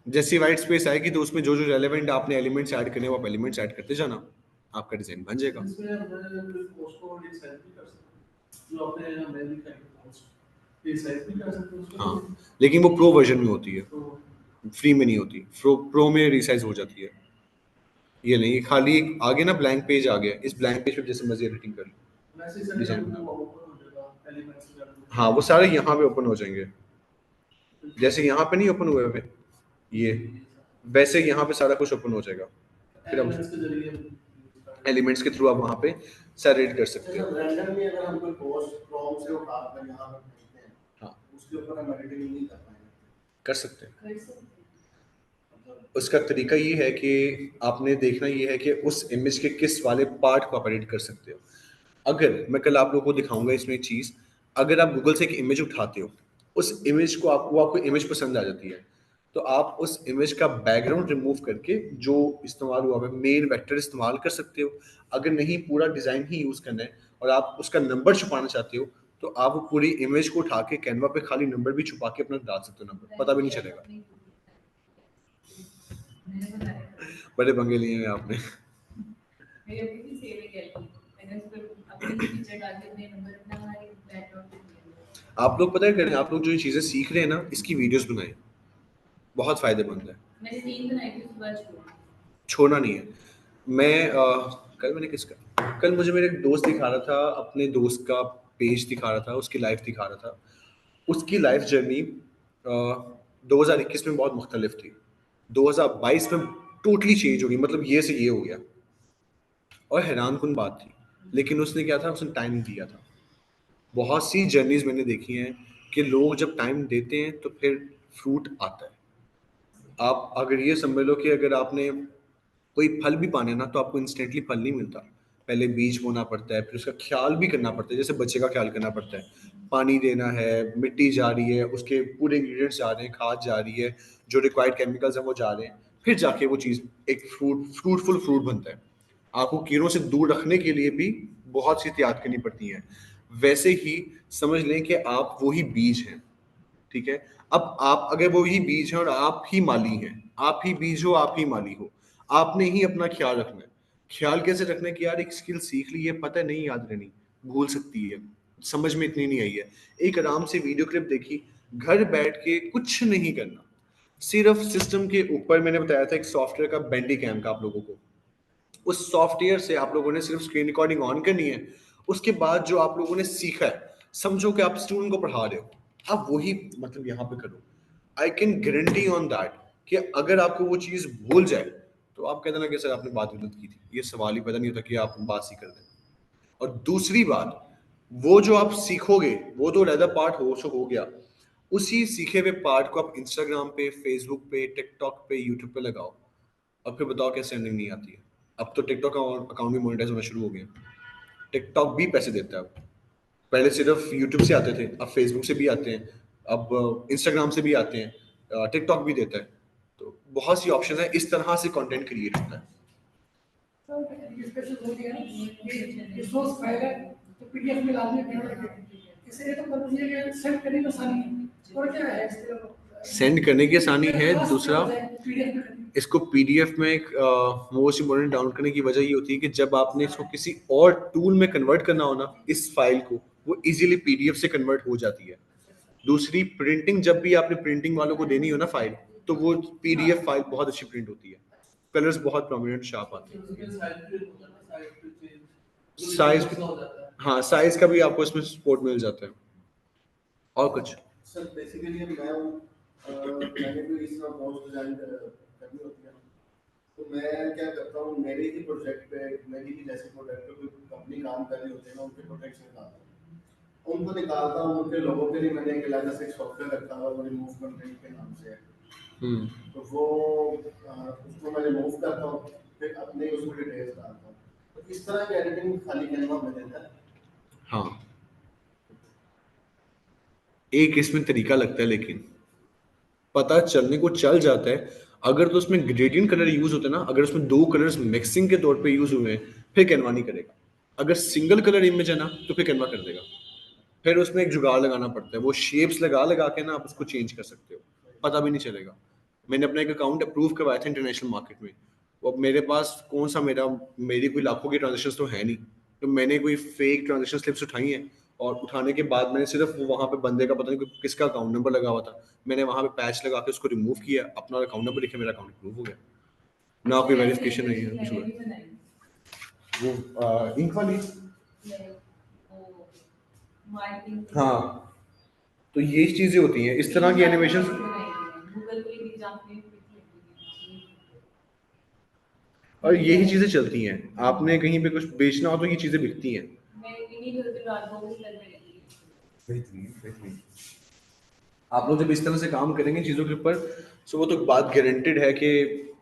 जैसी वाइट स्पेस आएगी तो उसमें जो जो रेलेवेंट आपने एलिमेंट्स ऐड करने वो आप एलिमेंट्स ऐड करते जाना, आपका डिजाइन बन जाएगा। इसमें हमने पोस्ट को रिसाइज भी कर सकते हैं, जो आपने हमने भी कर पोस्ट रिसाइज भी कर सकते हैं उसको। हाँ, लेकिन वो प्रो वर्जन में होती है, तो फ्री में नहीं होती। प्रो में रिसाइज हो जाती है, ये नहीं। खाली एक आगे ना ब्लैंक पेज आ गया, इस ब्लैंक पेज पे जैसे मर्जी एडिटिंग कर लो, वैसे ही डिजाइन सर बना लो। वो ओपन हो जाएगा एलिमेंट्स का। हाँ, वो सारे यहाँ पे ओपन हो जाएंगे, जैसे यहाँ पे नहीं ओपन हुए हुए ये, वैसे यहाँ पे सारा कुछ ओपन हो जाएगा। फिर हम एलिमेंट्स के जरिए एलिमेंट्स के थ्रू आप वहाँ पे सारे एडिट कर सकते हो। रैंडमली अगर हम कोई पोस्ट फ्रॉम से उठा कर यहाँ पर भेजते हैं, हाँ, उसके ऊपर हम एडिटिंग नहीं कर पाएंगे। कर सकते हैं। कर सकते हैं। उसका तरीका ये है कि आपने देखना ये है कि उस इमेज के किस वाले पार्ट को आप एडिट कर सकते हो। अगर मैं कल आप लोगों को दिखाऊंगा इसमें एक चीज़, अगर आप गूगल से एक इमेज उठाते हो, उस इमेज को आपको इमेज पसंद आ जाती है, तो आप उस इमेज का बैकग्राउंड रिमूव करके जो इस्तेमाल हुआ है मेन वेक्टर इस्तेमाल कर सकते हो। अगर नहीं पूरा डिज़ाइन ही यूज़ करना है और आप उसका नंबर छुपाना चाहते हो, तो आप वो पूरी इमेज को उठा के कैनवा पे खाली नंबर भी छुपा के अपना डाल सकते हो, नंबर पता भी नहीं चलेगा। मैंने बनाया बड़े पंगे लिए हैं आपने। मेरे अभी भी सेव है गैलरी, मैंने उस पर अपनी पिक्चर डाल के अपने नंबर अपना हमारे बैकग्राउंड पे दिया। आप लोग पता है करें, आप लोग जो ये चीज़ें सीख रहे हैं ना, इसकी वीडियोस बनाएं, बहुत फायदेमंद है, मैंने 3 बनाई थी, उसके बाद छोड़ा। छोड़ना नहीं है। मैं कल मैंने किसका, कल मुझे मेरे एक दोस्त दिखा रहा था, अपने दोस्त का पेज दिखा रहा था, उसकी लाइफ दिखा रहा था। उसकी लाइफ जर्नी 2021 में बहुत मुख्तलिफ थी, 2022 में टोटली चेंज हो गई, मतलब ये से ये हो गया। और हैरान कुन बात थी, लेकिन उसने क्या था, उसने टाइम दिया था। बहुत सी जर्नीज मैंने देखी हैं कि लोग जब टाइम देते हैं तो फिर फ्रूट आता है। आप अगर ये समझ लो कि अगर आपने कोई फल भी पाना है ना, तो आपको इंस्टेंटली फल नहीं मिलता, पहले बीज बोना पड़ता है, फिर उसका ख्याल भी करना पड़ता है, जैसे बच्चे का ख्याल करना पड़ता है, पानी देना है, मिट्टी जा रही है, उसके पूरे इंग्रेडिएंट्स जा रहे हैं, खाद जा रही है, जो रिक्वायर्ड केमिकल्स हैं वो जा रहे हैं, फिर जाके वो चीज़ एक फ्रूटफुल फ्रूट बनता है। आपको कीड़ों से दूर रखने के लिए भी बहुत सी एहतियात करनी पड़ती हैं। वैसे ही समझ लें कि आप वही बीज हैं, ठीक है। अब आप अगर वो ही बीज हैं और आप ही माली हैं, आप ही बीज हो, आप ही माली हो, आपने ही अपना ख्याल रखना है। ख्याल कैसे रखना है कि यार एक स्किल सीख ली है, पता नहीं याद रहनी, भूल सकती है, समझ में इतनी नहीं आई है, एक आराम से वीडियो क्लिप देखी, घर बैठ के कुछ नहीं करना, सिर्फ सिस्टम के ऊपर मैंने बताया था एक सॉफ्टवेयर का, बेंडी कैम का, आप लोगों को उस सॉफ्टवेयर से आप लोगों ने सिर्फ स्क्रीन रिकॉर्डिंग ऑन करनी है। उसके बाद जो आप लोगों ने सीखा है, समझो कि आप स्टूडेंट को पढ़ा रहे हो, आप वही मतलब यहाँ पे करो। I can guarantee on that कि अगर आपको वो चीज़ भूल जाए तो आप कहते ना कि सर आपने बात गलत की थी, ये सवाल ही पैदा नहीं होता कि आप बात सी कर दें। और दूसरी बात, वो जो आप सीखोगे वो तो रेदर पार्ट हो गया, उसी सीखे हुए पार्ट को आप इंस्टाग्राम पे, फेसबुक पे, टिकटॉक पे, यूट्यूब पे लगाओ, और फिर बताओ कैसे अर्निंग नहीं आती है। अब तो टिकटॉक का अकाउंट भी मोनेटाइज होना शुरू हो गया, टिकटॉक भी पैसे देता है अब। पहले सिर्फ यूट्यूब से आते थे, अब फेसबुक से भी आते हैं, अब इंस्टाग्राम से भी आते हैं, टिकटॉक भी देता है। तो बहुत सी ऑप्शन है, इस तरह से कंटेंट क्रिएट होता है। सर ये स्पेशल हो गया ये सोर्स फाइल है तो पीडीएफ में लाजमी कन्वर्ट करें, इससे ये तो बता दीजिए कि सेंड करने में आसानी है, और क्या है इसके सेंड करने की आसानी है। दूसरा, पीडीएफ में करनी। इसको पीडीएफ में एक मोस्ट इम्पोर्टेंट डाउनलोड करने की वजह ये होती है कि जब आपने इसको किसी और टूल में कन्वर्ट करना हो ना, इस फाइल को, वो इजीली पीडीएफ से कन्वर्ट हो जाती है। दूसरी, प्रिंटिंग जब भी आपने प्रिंटिंग वालों को देनी हो ना फाइल, तो वो पीडीएफ फाइल बहुत अच्छी प्रिंट होती है, कलर्स बहुत प्रोमिनेंट शार्प आते हैं। साइज, हाँ साइज का भी आपको इसमें सपोर्ट मिल जाता है। और कुछ? सर बेसिकली मैं हूँ, मैंने भी इस तरह पोस्ट डिजाइन करनी होती है, तो मैं क्या करता हूँ, मेरे ही प्रोजेक्ट पे, मेरी ही जैसे प्रोजेक्ट पे कोई कंपनी काम कर रही होती है ना, उनके प्रोजेक्ट्स निकालता हूँ, उनको निकालता हूँ। उनके लोगों के लिए मैंने एक अलग से सॉफ्टवेयर रखा हुआ है, रिमूव कंटेंट के नाम से है। तो वो उसको मैं रिमूव करता हूँ, फिर अपने उसमें डिटेल्स डालता हूँ। तो इस तरह की एडिटिंग खाली कैनवा में देता है। हाँ, एक इसमें तरीका लगता है, लेकिन पता चलने को चल जाता है। अगर तो उसमें ग्रेडियंट कलर यूज होते हैं ना, अगर उसमें दो कलर्स मिक्सिंग के तौर पे यूज हुए हैं, फिर कैनवा नहीं करेगा। अगर सिंगल कलर इमेज है ना, तो फिर कैनवा कर देगा। फिर उसमें एक जुगाड़ लगाना पड़ता है, वो शेप्स लगा लगा के ना आप उसको चेंज कर सकते हो, पता भी नहीं चलेगा। मैंने अपना एक अकाउंट अप्रूव करवाया था इंटरनेशनल मार्केट में। वो अब मेरे पास कौन सा मेरी कोई लाखों की ट्रांजेक्शन तो है नहीं, तो मैंने कोई फेक ट्रांजेक्शन स्लिप्स उठाई हैं, और उठाने के बाद मैंने सिर्फ वहाँ पे बंदे का पता नहीं किसका अकाउंट नंबर लगा हुआ था, मैंने वहाँ पे पैच लगा के उसको रिमूव किया, अपना अकाउंट नंबर लिखे, मेरा अकाउंट अप्रूव हो गया। ना कोई वेरिफिकेशन नहीं है कुछ हुआ। वो इंक वाली, हाँ, तो ये चीजें होती हैं इस तरह की एनिमेशन। और यही चीजें चलती हैं, आपने कहीं पे कुछ बेचना हो तो ये चीजें बिकती हैं। बेहतरीन। आप लोग जब इस तरह से काम करेंगे चीजों के ऊपर, सो वो तो बात गारंटेड है कि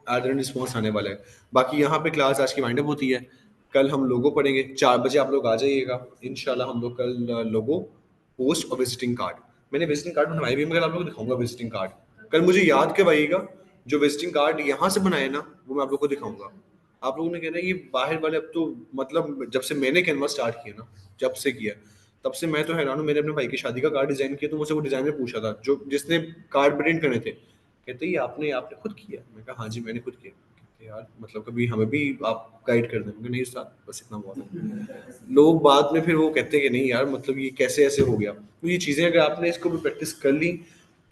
आर्डर रिस्पॉन्स आने वाला है। बाकी यहाँ पे क्लास आज की वाइंड अप होती है, कल हम लोगो पढ़ेंगे 4 बजे, आप लोग आ जाइएगा इंशाल्लाह। हम लोग कल लोगो, पोस्ट और विजिटिंग कार्ड, मैंने विजिटिंग कार्ड बनवाई भी, मगर आप लोग को दिखाऊंगा विजिटिंग कार्ड। कल मुझे याद करवाइएगा, जो विजिटिंग कार्ड यहाँ से बनाए ना, वो मैं आप लोग को दिखाऊंगा। आप लोगों ने कहना है ये बाहर वाले, अब तो मतलब जब से मैंने कैनवा स्टार्ट किया ना, जब से किया तब से मैं तो हैरान हूँ। मैंने अपने भाई की शादी का कार्ड डिजाइन किया, तो मुझसे वो डिजाइनर पूछा था जो जिसने कार्ड प्रिंट करने थे, कहते ये आपने आपने खुद किया? मैं कहा हाँ जी मैंने खुद किया। कहते यार मतलब कभी हमें भी आप गाइड कर दें? मैं कहा, नहीं उस्ताद बस इतना बहुत है। लोग बाद में फिर वो कहते हैं कि नहीं यार मतलब ये कैसे ऐसे हो गया। तो ये चीजें अगर आपने इसको भी प्रैक्टिस कर ली,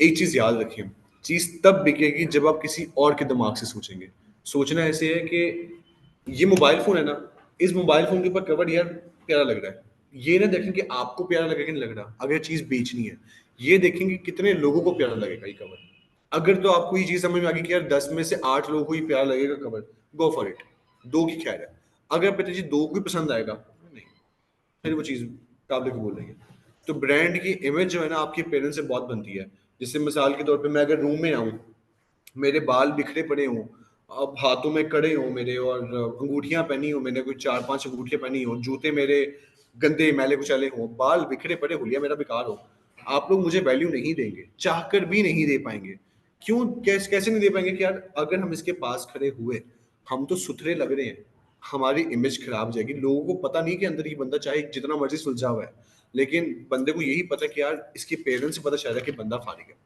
एक चीज याद रखें, चीज तब बिकेगी जब आप किसी और के दिमाग से सोचेंगे। सोचना ऐसे है कि ये मोबाइल फोन है ना, इस मोबाइल फोन के ऊपर कवर यार प्यारा लग रहा है, ये ना देखें कि आपको प्यारा लगेगा कि नहीं लग रहा। अगर चीज बेचनी है, ये देखेंगे कितने लोगों को प्यारा लगेगा ये कवर। अगर तो आपको ये चीज समझ में आ गई कि यार 10 में से 8 लोगों को ये प्यारा लगेगा कवर, गो फॉर इट, दो की खैर है। अगर पता जी दो को ही पसंद आएगा, नहीं, फिर वो चीज काबिल कबूल नहीं है। तो ब्रांड की इमेज जो है ना आपके पेरेंट्स से बहुत बनती है। जैसे मिसाल के तौर पे मैं अगर रूम में आऊँ, मेरे बाल बिखरे पड़े हों, अब हाथों में कड़े हों मेरे, और अंगूठियां पहनी हो मैंने, कोई 4-5 अंगूठियां पहनी हो, जूते मेरे गंदे मैले कुचले हों, बाल बिखरे पड़े, हुलिया मेरा बेकार हो, आप लोग मुझे वैल्यू नहीं देंगे, चाहकर भी नहीं दे पाएंगे। क्यों? कैसे नहीं दे पाएंगे कि यार अगर हम इसके पास खड़े हुए, हम तो सुथरे लग रहे हैं, हमारी इमेज खराब हो जाएगी। लोगों को पता नहीं कि अंदर ये बंदा चाहे जितना मर्जी सुलझा हुआ है, लेकिन बंदे को यही पता कि यार इसके पेरेंट्स से पता चल रहा है कि बंदा फारिग है,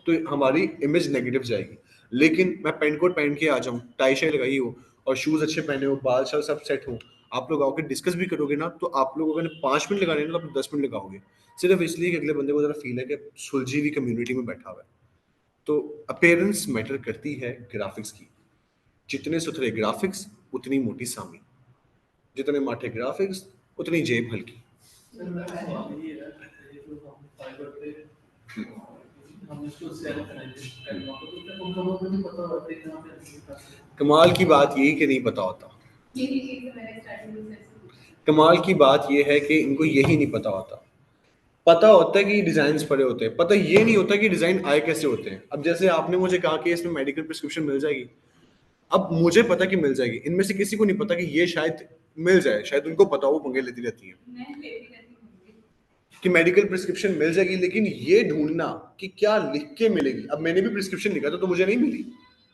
तो हमारी इमेज नेगेटिव जाएगी। लेकिन मैं पेंट कोट पहन के आ जाऊं, टाई शाई लगाई हो और शूज अच्छे पहने हो, बाल शाल सब सेट हो, आप लोग आओगे डिस्कस भी करोगे ना, तो आप लोग अगर 5 मिनट लगाने ना, तो आप 10 मिनट लगाओगे, सिर्फ इसलिए कि अगले बंदे को जरा फील है कि सुलझी हुई कम्युनिटी में बैठा हुआ है। तो अपेयरेंस मैटर करती है ग्राफिक्स की। जितने सुथरे ग्राफिक्स उतनी मोटी सामी, जितने माठे ग्राफिक्स उतनी जेब हल्की। सर मेरा सवाल ये है, ये जो हम फाइबर पे हम इसको सेल करेंगे कैनवा पे, तो क्या उनको लोगों को नहीं पता होता है कहाँ पे हम कर सकते हैं? कमाल की बात यही कि नहीं पता होता। यही चीज़ मैंने स्टार्टिंग में से कमाल की बात यह है कि इनको यही नहीं पता होता। पता होता है कि डिजाइन पड़े होते हैं, पता ये नहीं होता कि डिजाइन आए कैसे होते हैं। अब जैसे आपने मुझे कहा कि इसमें मेडिकल प्रिस्क्रिप्शन मिल जाएगी, अब मुझे पता कि मिल जाएगी, इनमें से किसी को नहीं पता कि ये शायद मिल जाए, शायद उनको पता हो, पंगे लेती रहती है मैं लेती रहती हूँ। कि मेडिकल प्रिस्क्रिप्शन मिल जाएगी, लेकिन ये ढूंढना कि क्या लिख के मिलेगी। अब मैंने भी प्रिस्क्रिप्शन लिखा था तो मुझे नहीं मिली,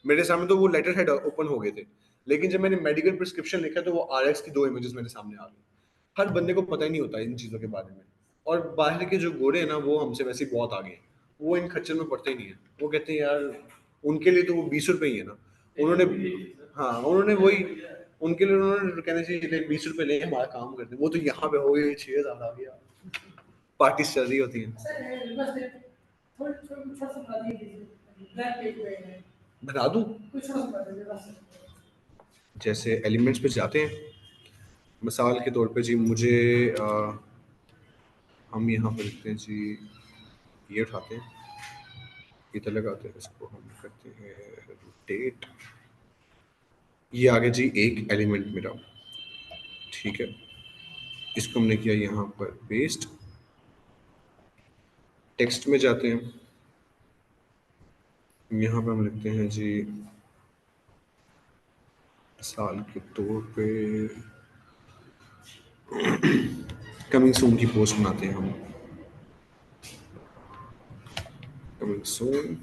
मेरे सामने तो वो लेटर हेड ओपन हो गए थे, लेकिन जब मैंने मेडिकल प्रिस्क्रिप्शन लिखा तो वो आरएक्स की 2 इमेजेस मेरे सामने आ गई। हर बंदे को पता ही नहीं होता इन चीज़ों के बारे में। और बाहर के जो गोरे हैं ना, वो हमसे वैसे ही बहुत आगे हैं, वो इन खच्चर में पड़ते ही नहीं है। वो कहते हैं यार उनके लिए तो वो 20 रुपये ही है ना, उन्होंने, हाँ उन्होंने वही, उनके लिए उन्होंने कहना चाहिए 20 रुपये ले हमारा काम करते हैं। वो तो यहाँ पे हो गई 6,000 आ गया, पार्टी चल रही होती है। सर बस थोड़ा थोड़ा सा बता दीजिए, ब्लैक पेज पे बता दूं, कुछ थोड़ा सा बता दीजिए बस। जैसे एलिमेंट्स पे जाते हैं, मिसाल के तौर पे जी मुझे हम यहाँ पर लिखते हैं जी ये उठाते हैं, इधर लगाते हैं, इसको हम करते हैं रोटेट। ये आ गया जी एक एलिमेंट मेरा, ठीक है। इसको हमने किया यहाँ पर पेस्ट। टेक्स्ट में जाते हैं, यहाँ पे हम लिखते हैं जी साल के तौर पे कमिंग सून की पोस्ट बनाते हैं हम, कमिंग सून।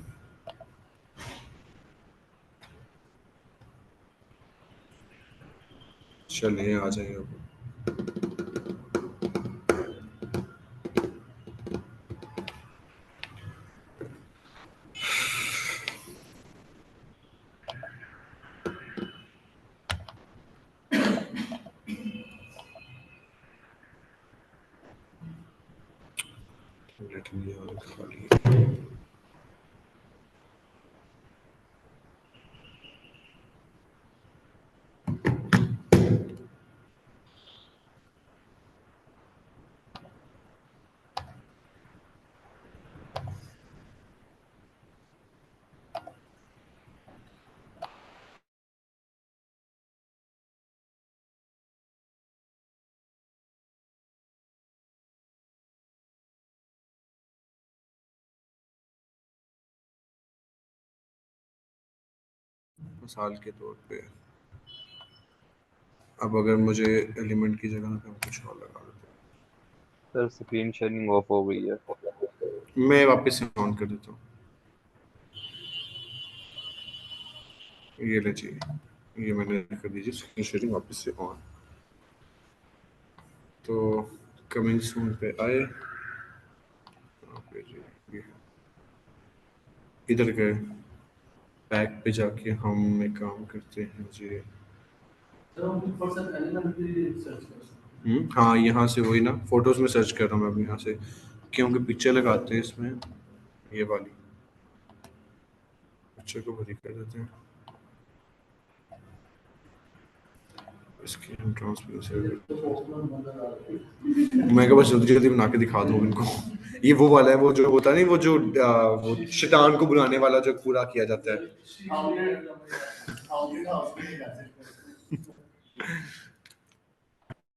चलिए आ जाए अब। खाली साल के तौर पे। अब अगर मुझे एलिमेंट की जगह पे हम कुछ और लगा देते सर स्क्रीन शेयरिंग ऑफ हो गई है। हैं, मैं वापस से ऑन कर देता हूँ। ये लीजिए, ये मैंने कर दीजिए स्क्रीन शेयरिंग वापस से ऑन। तो कमिंग सून पे आए, यहाँ पे जी ये इधर गए, बैक पे जाके हम एक काम करते हैं जी। हाँ, यहाँ से वही ना फोटोज में सर्च कर रहा हूँ मैं अभी यहाँ से, क्योंकि पिक्चर लगाते हैं इसमें, ये वाली पिक्चर को भरी कर देते हैं। इसकी हम ट्रांसपेरेंसी मैं क्या बस जल्दी जल्दी बना के दिखा दूँ इनको। ये वो वाला है, वो जो होता नहीं, वो जो वो शैतान को बुलाने वाला जो पूरा किया जाता है।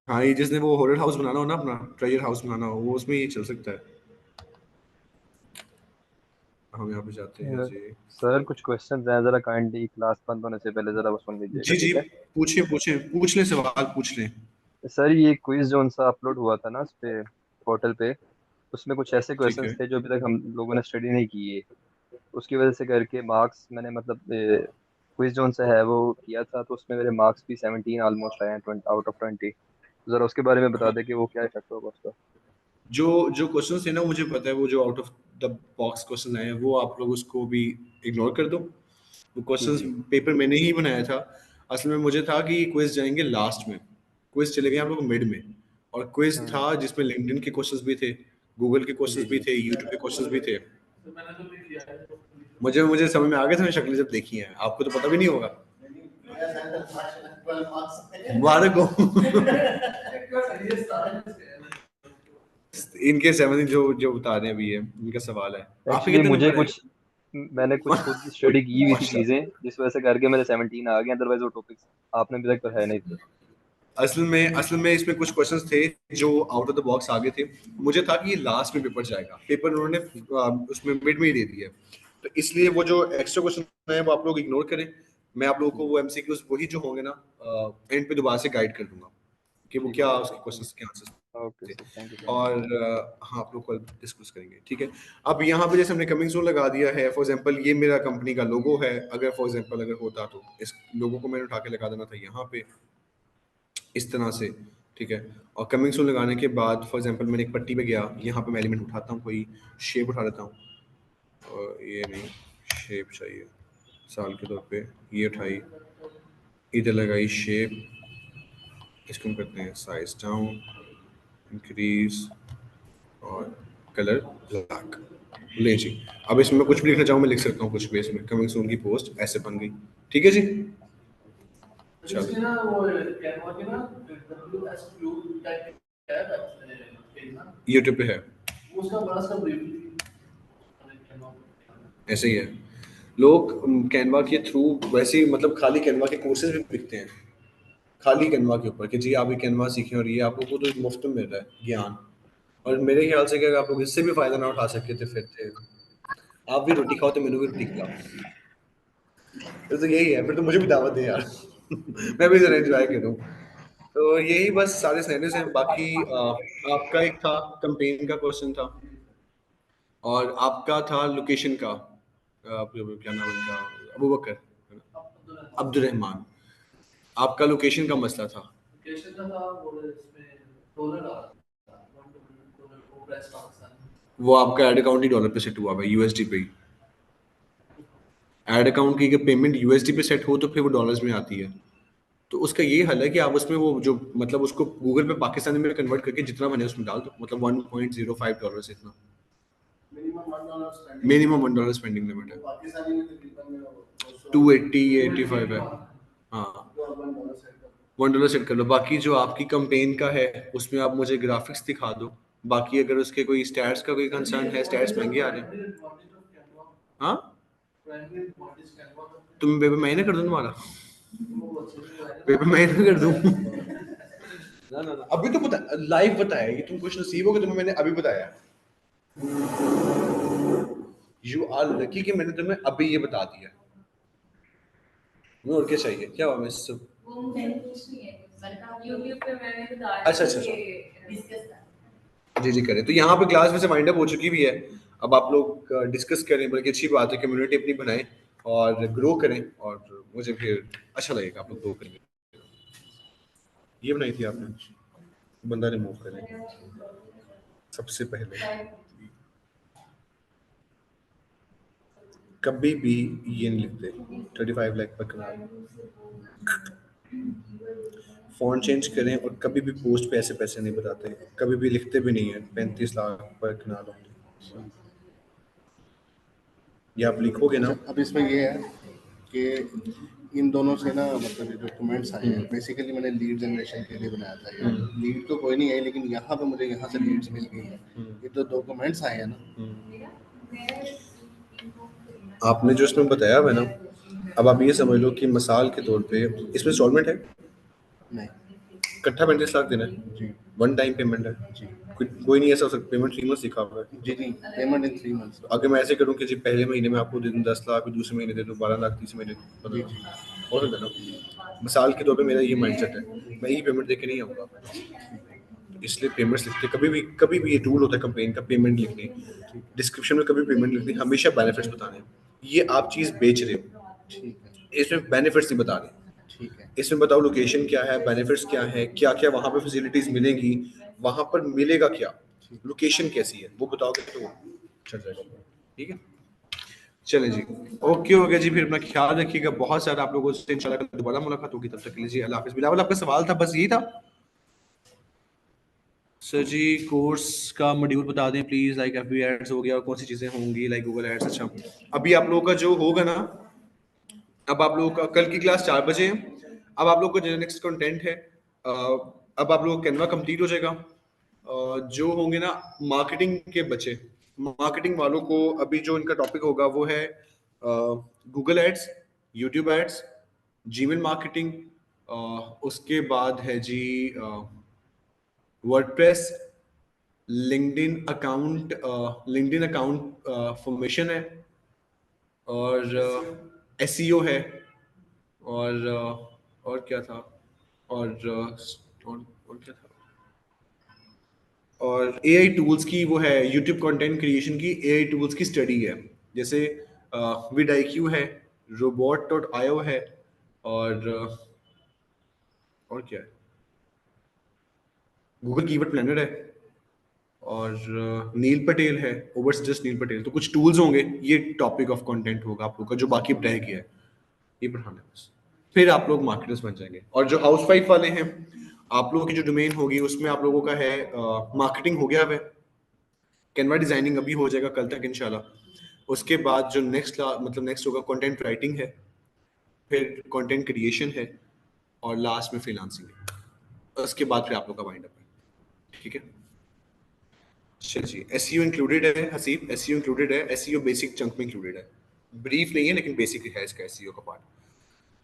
हाँ, ये जिसने वो हॉरर हाउस बनाना हो ना, अपना ट्रेजर हाउस बनाना हो, वो उसमें ये चल सकता है। हम यहाँ पे जाते हैं जी। सर कुछ क्वेश्चन हैं, जरा काइंडली क्लास बंद होने से पहले जरा वो सुन लीजिएगा, जी जी, ठीक है? पूछ लें, सवाल पूछ लें। सर ये क्विज जो उनसा अपलोड हुआ था ना उस पे पोर्टल पे, उसमें कुछ ऐसे ठीक क्वेश्चंस है। थे जो अभी तक हम लोगों ने स्टडी नहीं किए, उसकी वजह से करके मार्क्स मैंने मतलब क्विज जो उनसे है वो किया था, तो उसमें मेरे मार्क्स भी 17 ऑलमोस्ट आए हैं 20 आउट ऑफ 20। जरा उसके बारे में बता दे कि वो क्या इफेक्ट होगा उसका। जो जो क्वेश्चन थे ना, मुझे पता है वो जो out of the box question आए हैं, वो आप लोग उसको भी इग्नोर कर दो। वो क्वेश्चंस पेपर मैंने ही बनाया था। असल में मुझे था कि क्विज जाएंगे लास्ट में, क्विज चले गए आप लोग मिड में, और क्विज था जिसमें लिंक्डइन के क्वेश्चंस भी थे, गूगल के क्वेश्चंस भी थे, यूट्यूब के क्वेश्चंस भी थे। मुझे मुझे समझ में आ गया था, मैंने शक्लें जब देखी हैं। आपको तो पता भी नहीं होगा। मुबारक हो। इनके 7 जो जो बता रहे हैं अभी, ये इनका सवाल है। आपके एक्चुअली कितने मुझे नंबर है? कुछ मैंने कुछ खुद की स्टडी की हुई थी माशाल्लाह। चीजें, जिस वजह से करके मेरे 17 आ गए, अदरवाइज वो टॉपिक्स आपने अभी तक तो है नहीं थे। असल में इसमें कुछ क्वेश्चंस थे जो आउट ऑफ द बॉक्स आ गए थे। मुझे था कि ये लास्ट में पेपर जाएगा, पेपर उन्होंने उसमें मिड में ही दे दिया, तो इसलिए वो जो एक्स्ट्रा क्वेश्चन है वो आप लोग इग्नोर करें। मैं आप लोगों को वो एमसीक्यूज वही जो होंगे ना एंड पे दोबारा से गाइड कर दूंगा कि वो क्या उसके क्वेश्चंस के आंसर्स ओके थे। सर, थैंक यू सो और मच। हाँ, आप लोग कल डिस्कस करेंगे, ठीक है। अब यहाँ पे जैसे हमने कमिंग सून लगा दिया है, फॉर एग्जांपल ये मेरा कंपनी का लोगो है। अगर फॉर एग्जांपल अगर होता तो इस लोगो को मैंने उठा के लगा देना था यहाँ पे इस तरह से, ठीक है। और कमिंग सून लगाने के बाद फॉर एग्जांपल मैंने एक पट्टी पे गया, यहाँ पे मैं एलिमेंट उठाता हूँ, कोई शेप उठा लेता हूँ, और ये नहीं शेप चाहिए साल के तौर पे, ये उठाई, इधर लगाई शेप, इसको हम करते हैं साइज डाउन, इंक्रीज और कलर ब्लैक। ले जी, अब इसमें मैं कुछ भी लिखना चाहूँ मैं लिख सकता हूँ कुछ भी। इसमें कमिंग सून की पोस्ट ऐसे बन गई, ठीक है जी। इसके ना वो कैनवा के ना WSQ टाइप है ना, यूट्यूब पे है। उसका बड़ा सा ब्रीफ ऐसे ही है लोग कैनवा के थ्रू वैसे ही मतलब खाली कैनवा के कोर्सेज भी बिकते हैं खाली कैनवा के ऊपर कि जी आप ये कैनवा सीखें और ये आपको तो मुफ्त में मिल रहा है ज्ञान। और मेरे ख्याल से कि अगर आप लोग इससे भी फायदा ना उठा सके तो फिर थे आप भी रोटी खाओ तो मैंने भी रोटी खिलाओ। फिर तो यही है फिर तो मुझे भी दावत दे यार मैं भी जरा एंजॉय करूँ। तो यही बस सारे सिनेरियोज हैं बाकी आपका एक था कैंपेन का क्वेश्चन था और आपका था लोकेशन का क्या नाम है इनका अबू बकर अब्दुल रहमान आपका लोकेशन का मसला था। लोकेशन का था वो इसमें डॉलर आ रहा था $1 को प्राइस पाकिस्तान वो आपका एड अकाउंट ही डॉलर पे सेट हुआ है यूएसडी पे ही एड अकाउंट की अगर पेमेंट यूएसडी पे सेट हो तो फिर वो डॉलर्स में आती है। तो उसका ये हल है कि आप उसमें वो जो मतलब उसको गूगल पे पाकिस्तानी में कन्वर्ट करके जितना बने उसमें डाल दो मतलब $1.05 इतना minimum $1 minimum $1 spending spending limit है पाकिस्तानी में तकरीबन 280 या 85 है। हाँ $1 सेट कर $1 सेट कर लो। बाकी जो आपकी कंपेन का है उसमें आप मुझे ग्राफिक्स दिखा दो। बाकी अगर उसके कोई स्टैट्स का कोई कंसर्न है स्टैट्स महंगे आ रहे हैं। हाँ तुम पेपर महीने कर दूं तुम्हारा पेपर महीने कर दूं ना ना ना अभी तो बता लाइव बताया ये तुम कुछ नसीब हो कि तुम्हें मैंने अभी बताया। यू आर लकी कि मैंने तुम्हें अभी ये बता दिया। और क्या चाहिए क्या हुआ मैं सब वो मैंने कुछ नहीं है मैंने कहा YouTube पे मैंने बता अच्छा, अच्छा, डिस्कस जी जी करें। तो यहाँ पे क्लास में से वाइंड अप हो चुकी भी है। अब आप लोग डिस्कस करें बल्कि अच्छी बात है कम्युनिटी अपनी बनाएं और ग्रो करें और मुझे फिर अच्छा लगेगा आप लोग ग्रो करेंगे। ये बनाई थी आपने बंदा रिमूव करें सबसे पहले कभी भी ये नहीं लिखते 35 लाख पर कनाल फॉन्ट चेंज करें और कभी भी पोस्ट पे ऐसे पैसे नहीं बताते कभी भी लिखते भी नहीं है 35 लाख पर कनाल होंगे। ये आप लिखोगे ना अब इसमें ये है कि इन दोनों से ना मतलब ये जो कमेंट्स आए हैं बेसिकली मैंने लीड जनरेशन के लिए बनाया था ये लीड तो कोई नहीं है लेकिन यहाँ पे मुझे यहाँ से लीड्स मिल गई हैं ये तो दो कमेंट्स आए हैं ना आपने जो इसमें बताया हुआ है ना अब आप ये समझ लो कि मिसाल के तौर पे इसमें इंस्टॉलमेंट है नहीं इकट्ठा 35 लाख देना है जी वन टाइम पेमेंट है जी कोई नहीं ऐसा हो सकता पेमेंट 3 मंथ लिखा हुआ है। जी जी पेमेंट इन 3 मंथ्स अगर मैं ऐसे करूं कि जी पहले महीने में आपको दे दूं 10 लाख दूसरे महीने दे दूं 12 लाख तीसरे महीने 15 लाख हो सकता है ना। मिसाल के तौर पे मेरा ये माइंडसेट है मैं ये पेमेंट देके नहीं आऊँगा इसलिए पेमेंट्स लिखते कभी भी ये टूल होता है कंपेन का पेमेंट लिखने डिस्क्रिप्शन में कभी पेमेंट लिखनी हमेशा बेनिफिट्स बताने ये आप चीज़ बेच रहे हो ठीक है इसमें बेनिफिट्स नहीं बता रहे ठीक है इसमें बताओ लोकेशन क्या है बेनिफिट्स क्या है क्या क्या वहाँ पे फैसिलिटीज मिलेंगी वहाँ पर मिलेगा क्या लोकेशन कैसी है वो बताओगे तो चल जाएगा। ठीक है चलें जी ओके हो गया जी फिर अपना ख्याल रखिएगा बहुत सारा आप लोगों से इंशाल्लाह दोबारा मुलाकात होगी तब तक के लिए जी अल्लाह हाफिज़। बिलावल आपका सवाल था बस यही था सर जी कोर्स का मॉड्यूल बता दें प्लीज लाइक एफबी एड्स हो गया और कौन सी चीज़ें होंगी लाइक गूगल एड्स। अच्छा अभी आप लोगों का जो होगा ना अब आप लोगों का कल की क्लास 4 बजे है। अब आप लोगों का जो नेक्स्ट कंटेंट है अब आप लोगों का कैनवा कंप्लीट हो जाएगा। जो होंगे ना मार्केटिंग के बच्चे मार्केटिंग वालों को अभी जो इनका टॉपिक होगा वो है Google ads YouTube ads Gmail marketing उसके बाद है जी वर्डप्रेस लिंक्डइन अकाउंट फॉर्मेशन है और एसईओ है और क्या था और क्या था और एआई टूल्स की वो है यूट्यूब कंटेंट क्रिएशन की एआई टूल्स की स्टडी है जैसे vidIQ है robot.io है और क्या है गूगल कीवर्ड प्लानर है और नील पटेल है ओवर जस्ट नील पटेल। तो कुछ टूल्स होंगे ये टॉपिक ऑफ कंटेंट होगा आप लोग का जो बाकी रह गया है ये पढ़ाना है बस फिर आप लोग मार्केटर्स बन जाएंगे। और जो हाउस वाइफ वाले हैं आप लोगों की जो डोमेन होगी उसमें आप लोगों का है मार्केटिंग हो गया है कैनवा डिजाइनिंग अभी हो जाएगा कल तक इंशाल्लाह। उसके बाद जो नेक्स्ट होगा कंटेंट राइटिंग है फिर कंटेंट क्रिएशन है और लास्ट में फ्रीलांसिंग है। उसके बाद फिर आप लोग का वाइंड अप है। ठीक है चल जी, एसईओ इंक्लूडेड है हसीब, एसईओ इंक्लूडेड है, एसईओ बेसिक चंक में इंक्लूडेड है, ब्रीफ नहीं है लेकिन बेसिक है इसका एसईओ का पार्ट।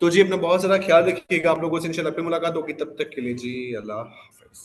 तो जी अपना बहुत सारा ख्याल रखिएगा, आप लोगों से इंशाल्लाह फिर मुलाकात होगी, तब तक के लिए जी अल्लाह हाफिज़।